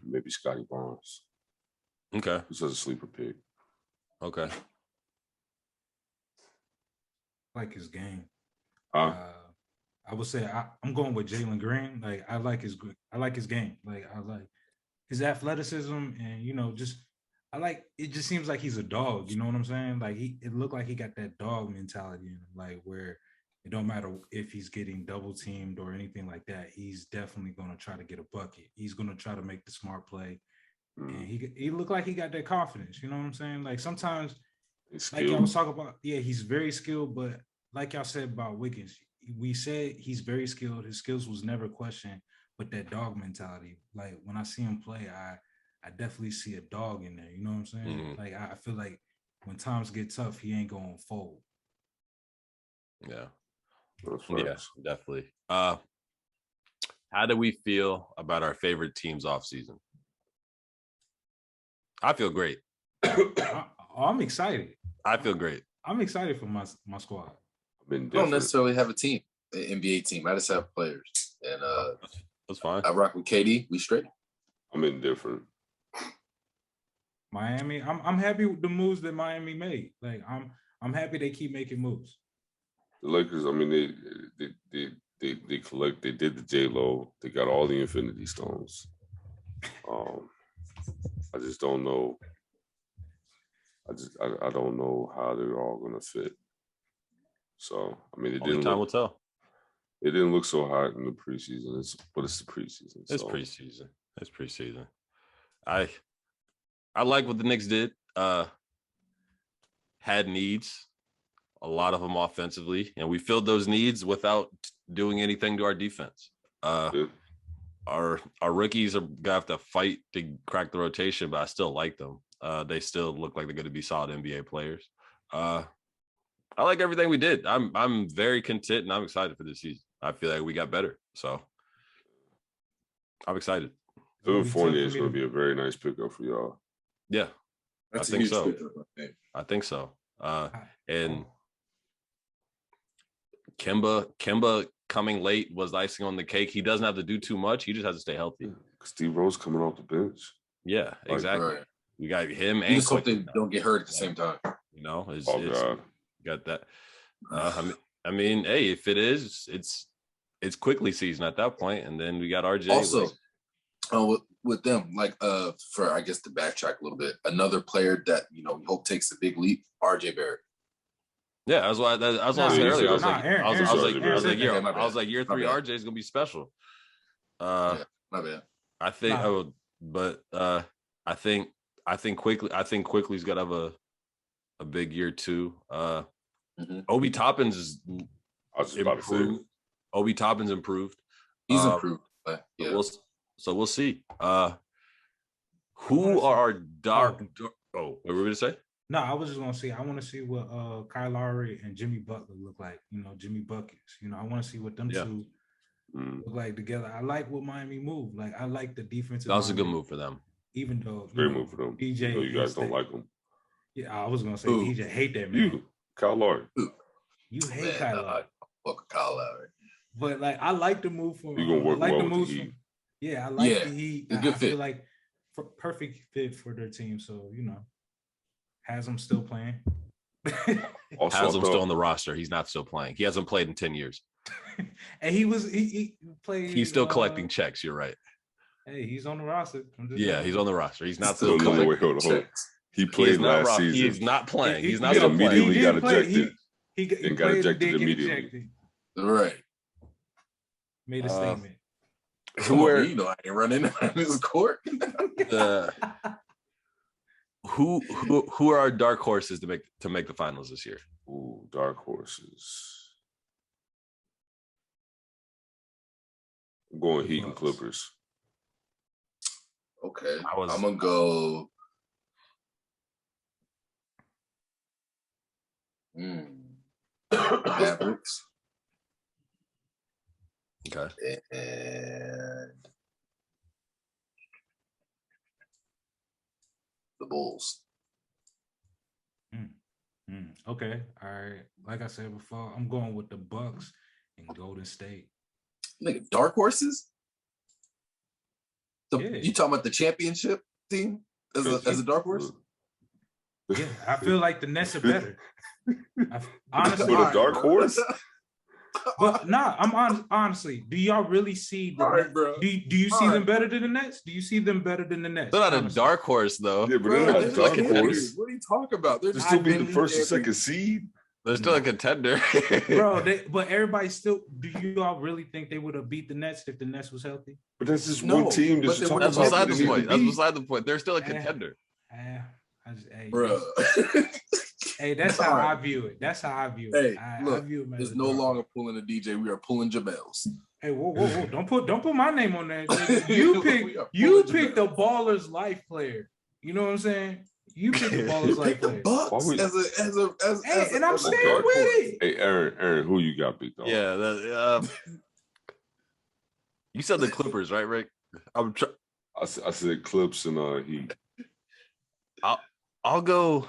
Maybe Scotty Barnes. Okay. Just as a sleeper pick. Okay. I like his game. I would say I'm going with Jalen Green. Like I like his game. Like I like his athleticism, and it just seems like he's a dog. You know what I'm saying? Like it looked like he got that dog mentality in him, like where it don't matter if he's getting double teamed or anything like that. He's definitely gonna try to get a bucket. He's gonna try to make the smart play, and he looked like he got that confidence. You know what I'm saying? Like sometimes, like y'all was talking about, he's very skilled, but like y'all said about Wiggins. We said he's very skilled. His skills was never questioned, but that dog mentality, like when I see him play, I definitely see a dog in there. You know what I'm saying? Mm-hmm. Like I feel like when times get tough, he ain't gonna fold. Yeah. Yeah, definitely. How do we feel about our favorite teams off season? I feel great. I'm excited. I feel great. I'm excited for my squad. I don't necessarily have a team, an NBA team. I just have players, and that's fine. I rock with KD. We straight. I'm indifferent. Miami. I'm happy with the moves that Miami made. Like I'm happy they keep making moves. The Lakers. I mean, they collect. They did the J-Lo. They got all the Infinity Stones. I just don't know. I don't know how they're all going to fit. So, I mean, Time will tell. It didn't look so hot in the preseason, but it's the preseason. It's preseason. It's preseason. I like what the Knicks did. Had needs, a lot of them offensively, and we filled those needs without doing anything to our defense. Our rookies are gonna have to fight to crack the rotation, but I still like them. They still look like they're going to be solid NBA players. I like everything we did. I'm very content and I'm excited for this season. I feel like we got better, so I'm excited. California is going to be a very nice pickup for y'all. Yeah, That's I think a huge so. pickup, I think. I think so. And Kemba coming late was icing on the cake. He doesn't have to do too much. He just has to stay healthy. Steve Rose coming off the bench. Yeah, exactly. Right. We got him You and just hope they Quickly. don't get hurt at the same time. You know, God. got that. I mean, hey, if it is, it's quickly season at that point, and then we got RJ. Also, with them, like for I guess to backtrack a little bit, another player that we hope takes a big leap, RJ Barrett. Yeah, that's what I said earlier. I was like, year 3 RJ is gonna be special. Yeah, my bad. I think Quickly's gonna have a big year too. Obi Toppins is improved. Obi Toppins improved. He's improved. Yeah. We'll see. Who are our dark? What were we gonna say? No, I was just gonna say I want to see what Kyrie and Jimmy Butler look like. Jimmy Buckets. I want to see what them two look like together. I like what Miami moved. Like I like the defense. That was a good move for them. Even though great move for them. DJ, you guys don't like him. Yeah, I was gonna say DJ hate that man. You, Kyle Lowry. You hate Kyle Lowry. Fuck Kyle Lowry. But like I like the move from. You gonna work I like well the move with the from. Yeah, I like the Heat. It's a good fit. Feel like perfect fit for their team. So has them still playing. Also, has him still on the roster. He's not still playing. He hasn't played in 10 years. And he played. He's still collecting checks. You're right. Hey, he's on the roster. He's on the roster. He's not still collecting checks. He played last season. He's not playing. He's not immediately got ejected. He got ejected immediately. Right. Made a statement. Who are I ain't running on this court? Who are our dark horses to make the finals this year? Ooh, dark horses. I'm going Heat and Clippers. Okay. I'm gonna go. Mavericks. Okay. And the Bulls. Okay. All right. Like I said before, I'm going with the Bucks and Golden State. Nigga, dark horses? You talking about the championship team as a dark horse? Yeah, I feel like the Nets are better. Honestly, with a dark horse. But I'm honestly. Do y'all really see the? Right, bro. Do you see them better than the Nets? Do you see them better than the Nets? They're not a dark horse though. Yeah, but they're not a dark horse. What are you talking about? They're still be the first or second seed. They're still a contender, bro. But everybody still. Do you all really think they would have beat the Nets if the Nets was healthy? But that's just one team. That's beside the point. That's beside the point. They're still a contender, bro. Hey, that's how I view it. That's how I view it. Hey, look, it's no longer pulling a DJ. We are pulling Jamel's. Hey, whoa! Don't put my name on that. You pick the Baller's Life player. You know what I'm saying? You pick the Baller's Life player. Bucks and I'm staying with it. Hey, Aaron, who you got picked on? Yeah, you said the Clippers, right, Rick? I said Clips and Heat. I'll go.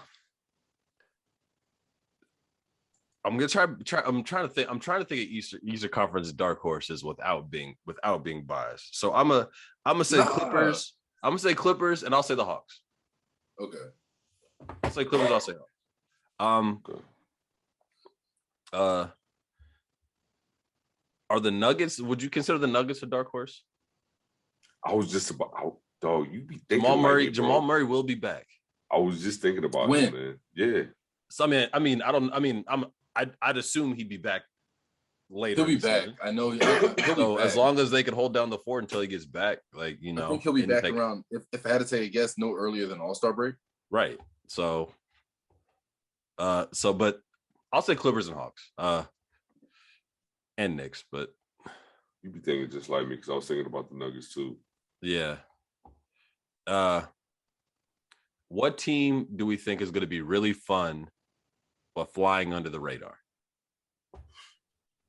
I'm gonna try. I'm trying to think of Eastern Conference dark horses without being biased. So I'm gonna say Clippers. I'm gonna say Clippers, and I'll say the Hawks. Okay. I'll say Clippers. I'll say Hawks. Are the Nuggets? Would you consider the Nuggets a dark horse? I was just about. Dog, you be thinking Jamal Murray will be back. I was just thinking about him, man. Yeah. So I'd assume he'd be back later. He'll be back. I know. So as long as they can hold down the fort until he gets back, I think he'll be back around. If I had to take a guess, no earlier than All-Star break. Right. So, but I'll say Clippers and Hawks, and Knicks. But you be thinking just like me because I was thinking about the Nuggets too. Yeah. What team do we think is going to be really fun but flying under the radar?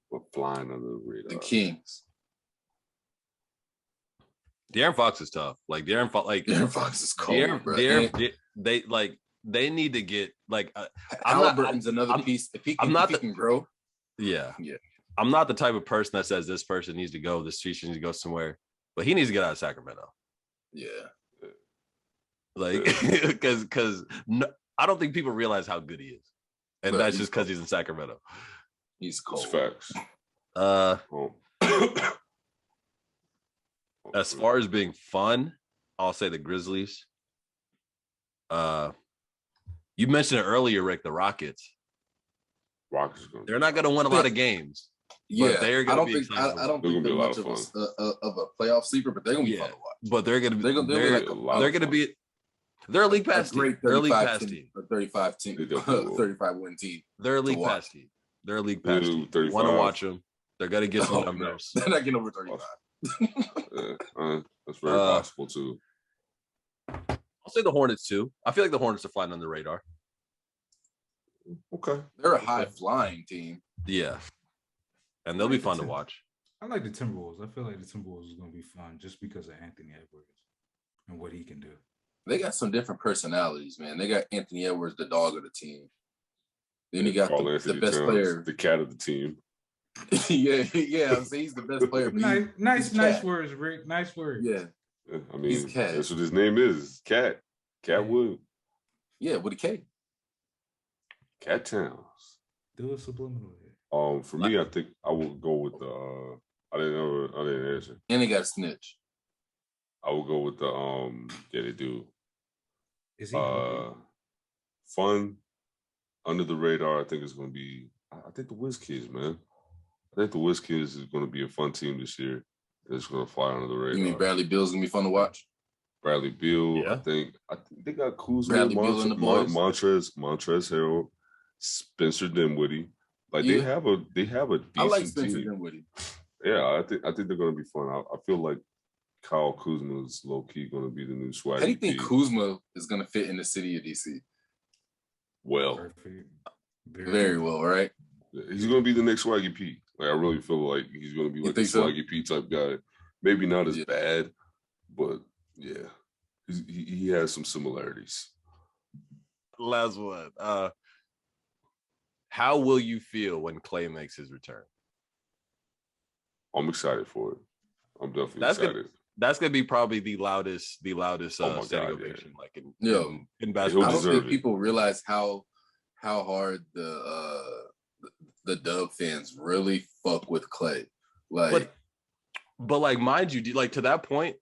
But flying under the radar. The Kings. De'Aaron Fox is tough. De'Aaron Fox is cold. they need to get like Halliburton's another piece. If he can grow. Yeah. Yeah. I'm not the type of person that says this person needs to go, this teacher needs to go somewhere, but he needs to get out of Sacramento. Yeah. Like, because no, I don't think people realize how good he is. And that's just because he's in Sacramento. He's cold. Facts. As far as being fun, I'll say the Grizzlies. You mentioned it earlier, Rick, the Rockets. They're not going to win a lot of games. Yeah, they're going to be. I don't think they're much of a playoff sleeper, but they're going to be fun to watch. But they're going to be. They're going to be. They're a league pass team. They're a league pass team. A 35 team. 35 win team. They're a league pass team. They're a league pass team. Want to watch them? They're going to get some numbers. They're not getting over 35. That's very possible too. I'll say the Hornets too. I feel like the Hornets are flying on the radar. Okay, they're a high flying team. Yeah, and they'll be fun to watch. I like the Timberwolves. I feel like the Timberwolves is going to be fun just because of Anthony Edwards and what he can do. They got some different personalities, man. They got Anthony Edwards, the dog of the team. Then you got the best player, the cat of the team. yeah. I'm saying he's the best player. Nice words, Rick. Nice words. Yeah. I mean, that's what his name is. Cat Wood. Yeah, with a K. Cat Towns. Do a subliminal here. For me, I think I will go with the. I didn't answer. And they got a snitch. I will go with the. Yeah, they do. Is he fun, under the radar? I think it's going to be. I think the Wiz Kids, man. I think the Wiz Kids is going to be a fun team this year. It's going to fly under the radar. You mean Bradley Beal's going to be fun to watch? Bradley Beal. Yeah. I think they got Kuzma, Montrezl Harrell, Spencer Dinwiddie. Like they have a decent I like Spencer team. Dinwiddie. Yeah, I think they're going to be fun. I feel like Kyle Kuzma is low key going to be the new swag. How do you think Kuzma is going to fit in the city of DC? Well, very well, right? He's going to be the next Swaggy P. Like I really feel like he's going to be like a Swaggy P type guy. Maybe not as bad, but yeah, he has some similarities. Last one. How will you feel when Clay makes his return? I'm excited for it. I'm definitely excited. That's gonna be probably the loudest standing ovation, like in basketball. I don't think people realize how hard the Dub fans really fuck with Clay. Like, but like, mind you, like to that point,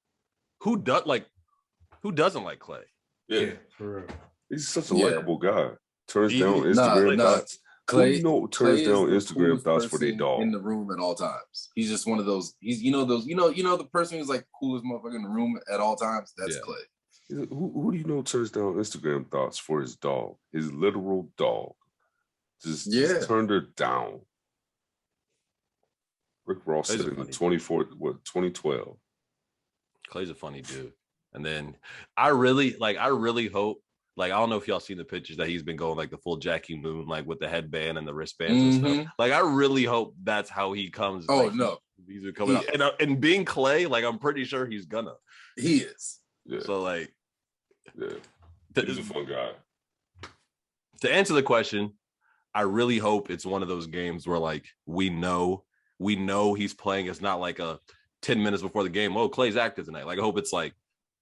who doesn't like Clay? Yeah, for real. He's such a likable guy. Turns down Instagram thoughts. Clay turns down Instagram thoughts for their dog in the room at all times. He's just one of those. He's the person who's like coolest motherfucker in the room at all times. That's Clay. Who do you know turns down Instagram thoughts for his dog? His literal dog. Just turned her down. Rick Ross said in 2012. Clay's a funny dude. And then I really hope, like, I don't know if y'all seen the pictures that he's been going like the full Jackie Moon, like with the headband and the wristbands and stuff. Like, I really hope that's how he comes. Oh, like, no. These are coming out. And being Clay, like, I'm pretty sure he's gonna. He is. Yeah. So, like. Yeah. He's a fun guy. To answer the question, I really hope it's one of those games where, like, we know he's playing. It's not like a 10 minutes before the game. Oh, Clay's active tonight. Like, I hope it's like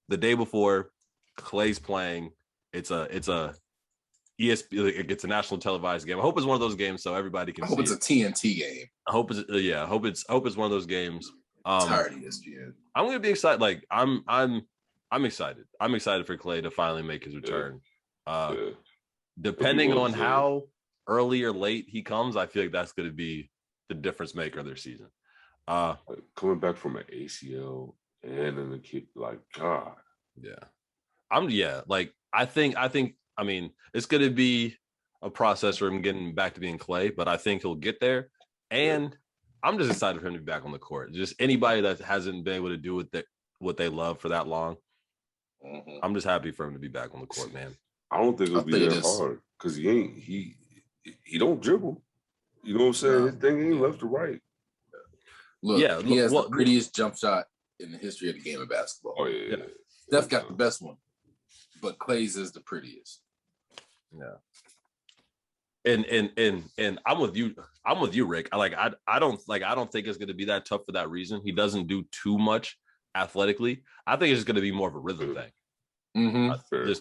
the day before Clay's playing. It's a ESP. It's a national televised game. I hope it's one of those games so everybody can. I hope it's a TNT game. I hope it's I hope it's one of those games. Tired of ESPN. I'm gonna be excited. Like I'm excited. I'm excited for Clay to finally make his return. Depending on how early or late he comes, I feel like that's gonna be the difference maker of their season. Coming back from an ACL and then the kick, like God. Yeah. Like I think I mean it's gonna be a process for him getting back to being Clay, but I think he'll get there. And I'm just excited for him to be back on the court. Just anybody that hasn't been able to do what they love for that long. I'm just happy for him to be back on the court, man. I don't think it'll be that hard because he don't dribble. You know what I'm saying? His thing ain't left to right. Look, he has the prettiest jump shot in the history of the game of basketball. Oh yeah. Steph got the best one, but Clay's is the prettiest. Yeah. And I'm with you. I'm with you, Rick. I don't think it's going to be that tough for that reason. He doesn't do too much athletically. I think it's just going to be more of a rhythm thing.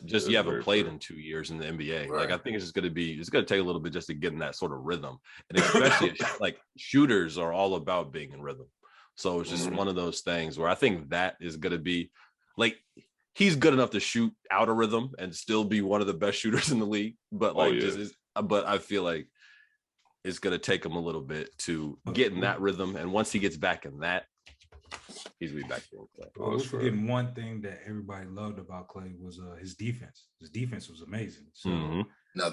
Just you haven't played in 2 years in the NBA. Right. Like I think it's going to take a little bit just to get in that sort of rhythm, and especially like shooters are all about being in rhythm. So it's just one of those things where I think that is going to be like he's good enough to shoot out of rhythm and still be one of the best shooters in the league, but but I feel like it's going to take him a little bit to get in that rhythm, and once he gets back in that, he's be back there. Well, we're forgetting one thing that everybody loved about Clay was his defense. His defense was amazing. So now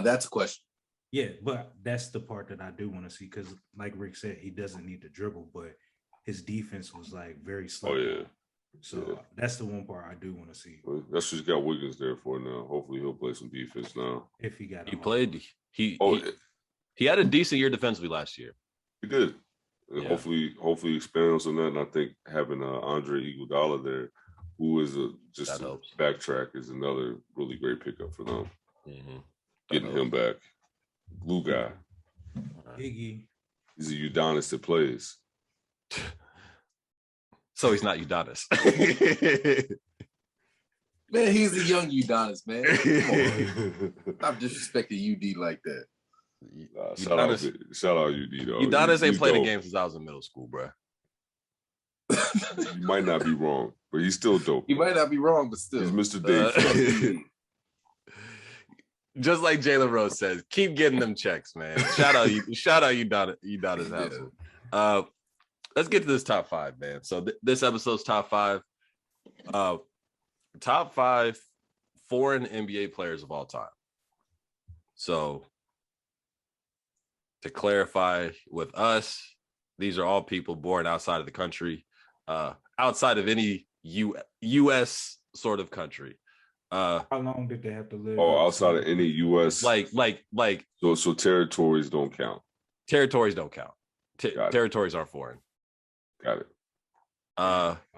that's a question. Yeah, but that's the part that I do want to see because, like Rick said, he doesn't need to dribble, but his defense was like very slow. Oh yeah. So that's the one part I do want to see. Well, that's just got Wiggins there for now. Hopefully he'll play some defense now. If he got, he had a decent year defensively last year. He did. Yeah. Hopefully expands on that. And I think having Andre Iguodala there, who is just a backtrack, is another really great pickup for them. Getting him back, glue guy. Iggy. He's a Udonis that plays. So he's not Udonis. Man, he's a young Udonis, man. Stop disrespecting UD like that. Shout out UD though. Udonis ain't played a game since I was in middle school, bro. You might not be wrong, but he's still dope. You might not be wrong, but still. He's Mr. Dave. Just like Jalen Rose says, keep getting them checks, man. Shout out Udonis house. Let's get to this top five, man. So this episode's top five. Top five foreign NBA players of all time. So to clarify with us, these are all people born outside of the country, outside of any U.S. sort of country. How long did they have to live? Oh, outside of any U.S. Like. So territories don't count. Territories don't count. Territories are foreign. Got it.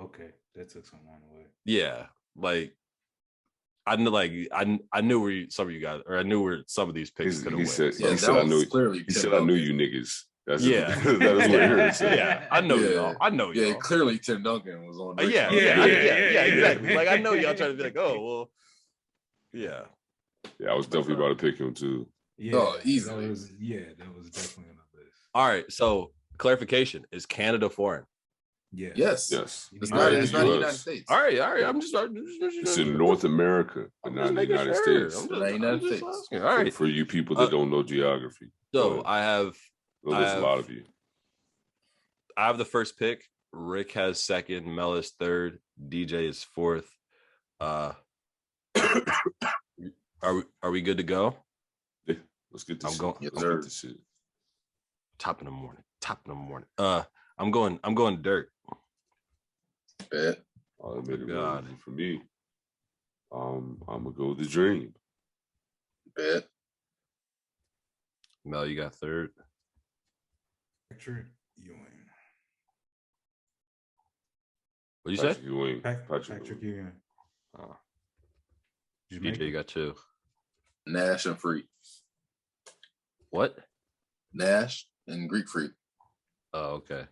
Okay, that took someone away. Yeah, like I knew where some of you guys, or I knew where some of these picks could have went. He said, I knew you niggas. That's that is what he heard. Yeah, I know y'all. I know y'all. Yeah, clearly Tim Duncan was on. Yeah, exactly. Like I know y'all trying to be like, oh well, yeah. Yeah, I was definitely about to pick him too. Yeah, easily. That was definitely on the list. All right, so clarification: is Canada foreign? Yeah. Yes. It's not the United States. All right. I'm just. It's in North America, but not the United States. All right. For you people that don't know geography. So there's a lot of you. I have the first pick. Rick has second. Mel is third. DJ is fourth. Are we good to go? Yeah, let's get this. Let's get this shit. Top in the morning. I'm going dirt. Bet. Oh, that made it really easy for me. I'm gonna go with the Dream. Bet. Mel, you got third. Patrick Ewing. What'd you say? Ewing. Patrick Ewing. DJ, you got two. Nash and Freak. What? Nash and Greek Freak. Oh, okay.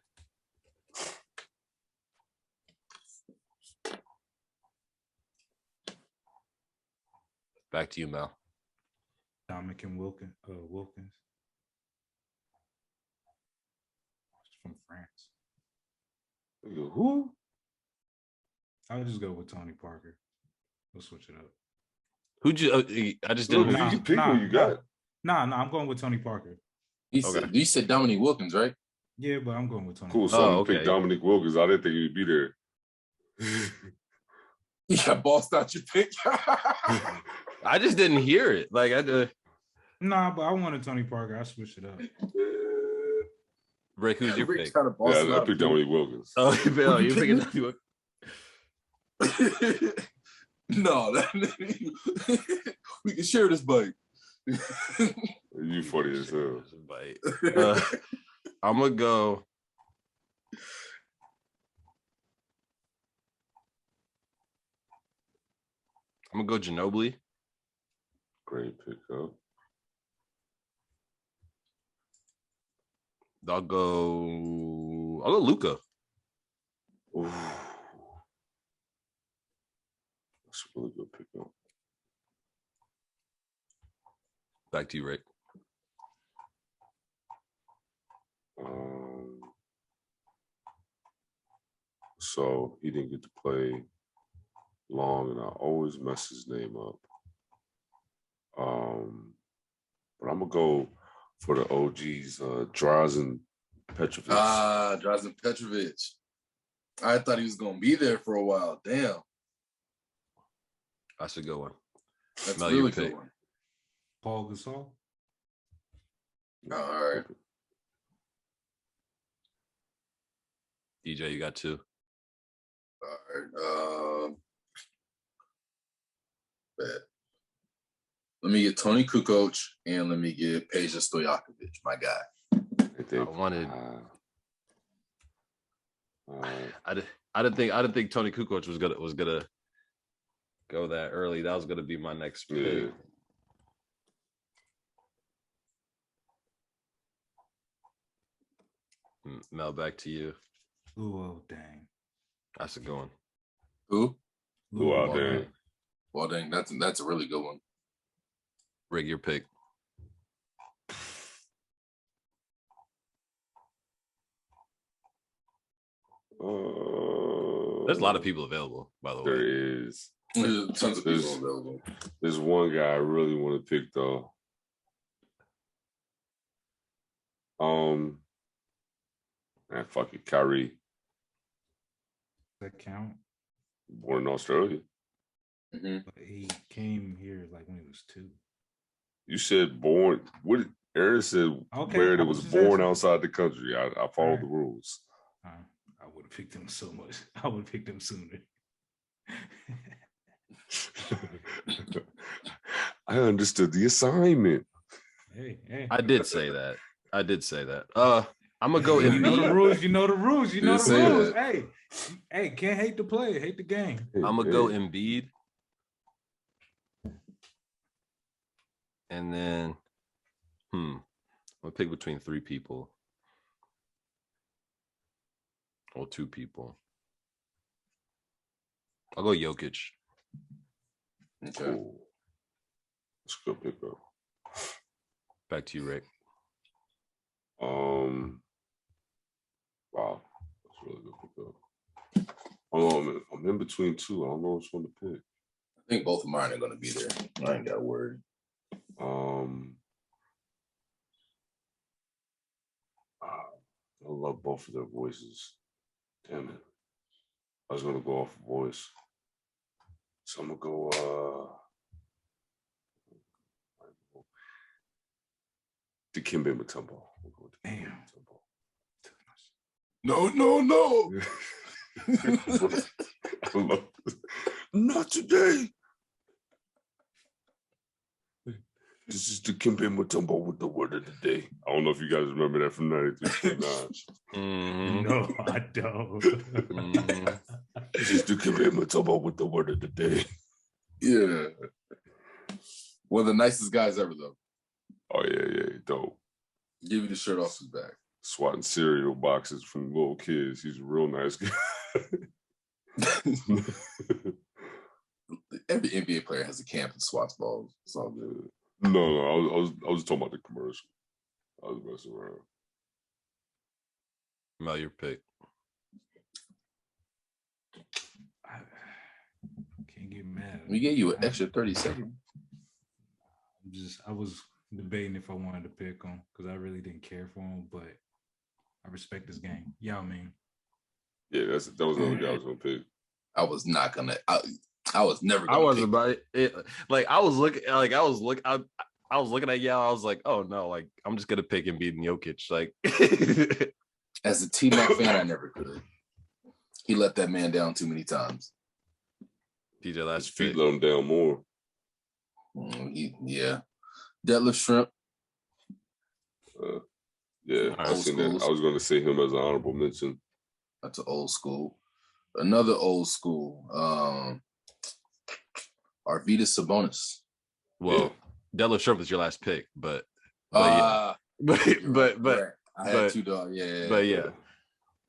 Back to you, Mel. Dominican Wilkins. From France. Who? I'll just go with Tony Parker. We'll switch it up. Who'd you? I just didn't. You pick who you got. Nah, I'm going with Tony Parker. You said Dominique Wilkins, right? Yeah, but I'm going with Tony. Cool. So I'm pick Dominique Wilkins. I didn't think he'd be there. You got bossed out your pick. I just didn't hear it. Like Nah, but I wanted Tony Parker. I switched it up. Rick, who's your pick? I picked Dominique Wilkins. Oh, Bill, you picking Dominique Wilkins? No, we can share this bite. You funny as hell. I'm gonna go. Ginobili. great pickup. I'll go Luka. Ooh. That's a really good pickup. Back to you, Rick. So he didn't get to play long, and I always mess his name up. But I'm gonna go for the OGs, Drazen Petrovic. Drazen Petrovic. I thought he was gonna be there for a while. Damn. That's a good one. That's Mel, a really your good pick. one. Paul Gasol. All right. DJ, you got two. All right. Bet. Let me get Tony Kukoc and let me get Peja Stojakovic, my guy. I wanted. I didn't think Tony Kukoc was gonna go that early. That was gonna be my next pick. Yeah. Mel, back to you. Oh, dang. That's a good one. Who? Wow, dang. Well, dang, that's a really good one. Rick, your pick. There's a lot of people available, by the way. There is. There's tons of people available. There's one guy I really want to pick though. Man, fuck it, Kyrie. Does that count? Born in Australia. Mm-hmm. But he came here like when he was 2. You said born. What Aaron said? Okay, Barrett I was was just born asking. outside the country. I followed Right. the rules. I would have picked him so much. I would have picked him sooner. I understood the assignment. Hey. I did say that. I'm gonna go You know the Embiid. rules. You know the rules. You know Didn't the say rules. that. Hey, can't hate the play. Hate the game. I'm gonna go Embiid. And then, I'm gonna pick between 3 people. Or 2 people. I'll go Jokic. Okay. Cool. That's a good pickup. Back to you, Rick. Wow, that's a really good pickup. Hold on, man. I'm in between 2. I don't know which one to pick. I think both of mine are gonna be there. I ain't got worried. I love both of their voices. Damn it. I was gonna go off voice. So I'm gonna go Dikembe Mutombo. We'll go with Dikembe Damn. Mutombo. No. I love this. Not today. This is Dikembe Mutombo with the word of the day. I don't know if you guys remember that from 93.9. Mm-hmm. No, I don't. Mm-hmm. This is Dikembe Mutombo with the word of the day. Yeah. One of the nicest guys ever, though. Oh yeah, dope. Give you the shirt off his back. Swatting cereal boxes from little kids. He's a real nice guy. Every NBA player has a camp and swats balls. It's all good. No, I was talking about the commercial. I was messing around. Mel, your pick. I can't get mad. We gave you an extra 30 seconds. I was debating if I wanted to pick him because I really didn't care for him, but I respect this game. Yeah, I mean. Yeah, that was another guy I was gonna pick. I was not gonna. I was never. I wasn't about it. Like I was looking at y'all. I was like, oh no, like I'm just gonna pick and beat Jokic. Like as a T-Mac fan, I never could. He let that man down too many times. His DJ, last feet pick. let him down more. Yeah. Deadlift Shrimp. Yeah, I seen that. I was going to say him as an honorable mention. That's an old school. Another old school. Arvydas Sabonis. Well, Detlef Schrempf is your last pick, but yeah. but I had two dogs. But yeah.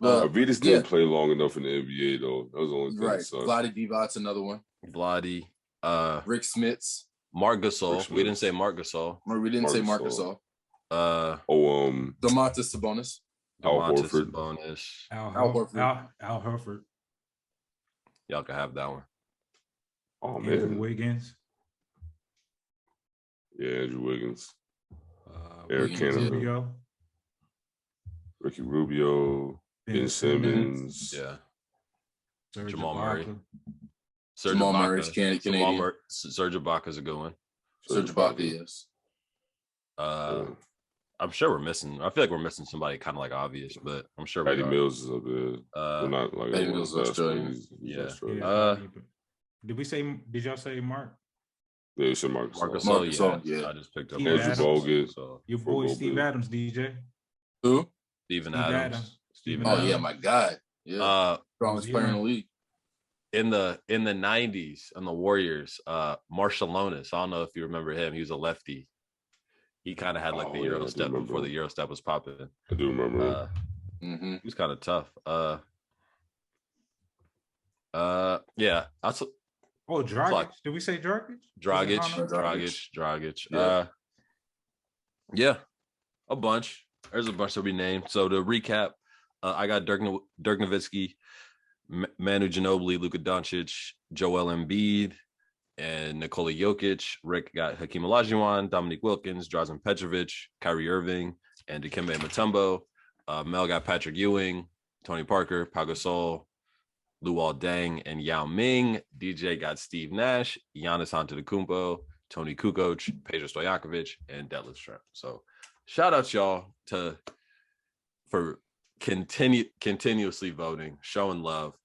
Arvidas didn't play long enough in the NBA though. That was the only thing. Right. Vlade Divac's another one. Vlade. Rick Smits. Marc Gasol. We didn't say Marc Gasol. We didn't say Marc Gasol. Domantas Sabonis. Al Horford. Al Horford. Y'all can have that one. Oh man. Andrew Wiggins. Yeah, Andrew Wiggins. Eric Canada. Ricky Rubio. Ben Simmons. Yeah. Jamal Murray. Jamal Murray's Canadian. Serge Ibaka's a good one. Serge Ibaka, yes. I'm sure we're missing. I feel like we're missing somebody kind of like obvious, but I'm sure Patty Mills is up there. We're not like Patty Mills is Australian. Yeah. Did y'all say Mark? Yeah, you said Marc Gasol. Yeah. I just picked up Andrew Bogut. Your boy Steve Adams, DJ. Who? Steven Adams. Oh yeah, my God. Yeah. Strongest player in the league. In the 90s on the Warriors, Marshallonis. I don't know if you remember him. He was a lefty. He kind of had like the Euro step before the Euro step was popping. I do remember. He was kind of tough. Yeah. Dragic. Like, did we say Dragic? Dragic. Yeah. Yeah, a bunch. There's a bunch to be named. So to recap, I got Dirk Nowitzki, Manu Ginobili, Luka Doncic, Joel Embiid, and Nikola Jokic. Rick got Hakeem Olajuwon, Dominique Wilkins, Drazen Petrovic, Kyrie Irving, and Dikembe Mutombo. Mel got Patrick Ewing, Tony Parker, Pau Gasol, Luol Deng, and Yao Ming. DJ got Steve Nash, Giannis Antetokounmpo, Tony Kukoc, Pedro Stojakovic, and Detlef Schrempf. So shout out y'all for continuously voting, showing love.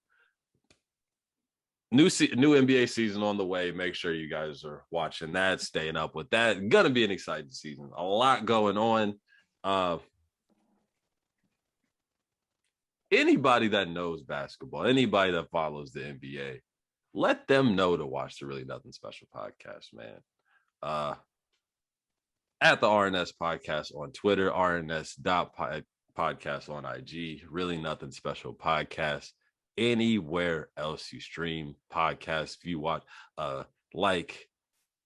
New NBA season on the way. Make sure you guys are watching that, staying up with that. Gonna be an exciting season. A lot going on. Anybody that knows basketball, anybody that follows the NBA, let them know to watch the Really Nothing Special podcast, man. At the RNS podcast on Twitter, rns.podcast on IG, Really Nothing Special podcast. Anywhere else you stream podcasts, if you watch, like,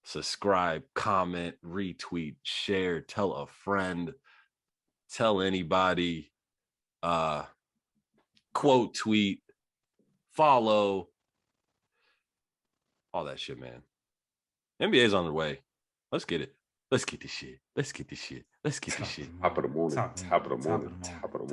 subscribe, comment, retweet, share, tell a friend, tell anybody, quote, tweet, follow, all that shit, man. NBA's on the way. Let's get it. Let's get this shit. Top of the morning.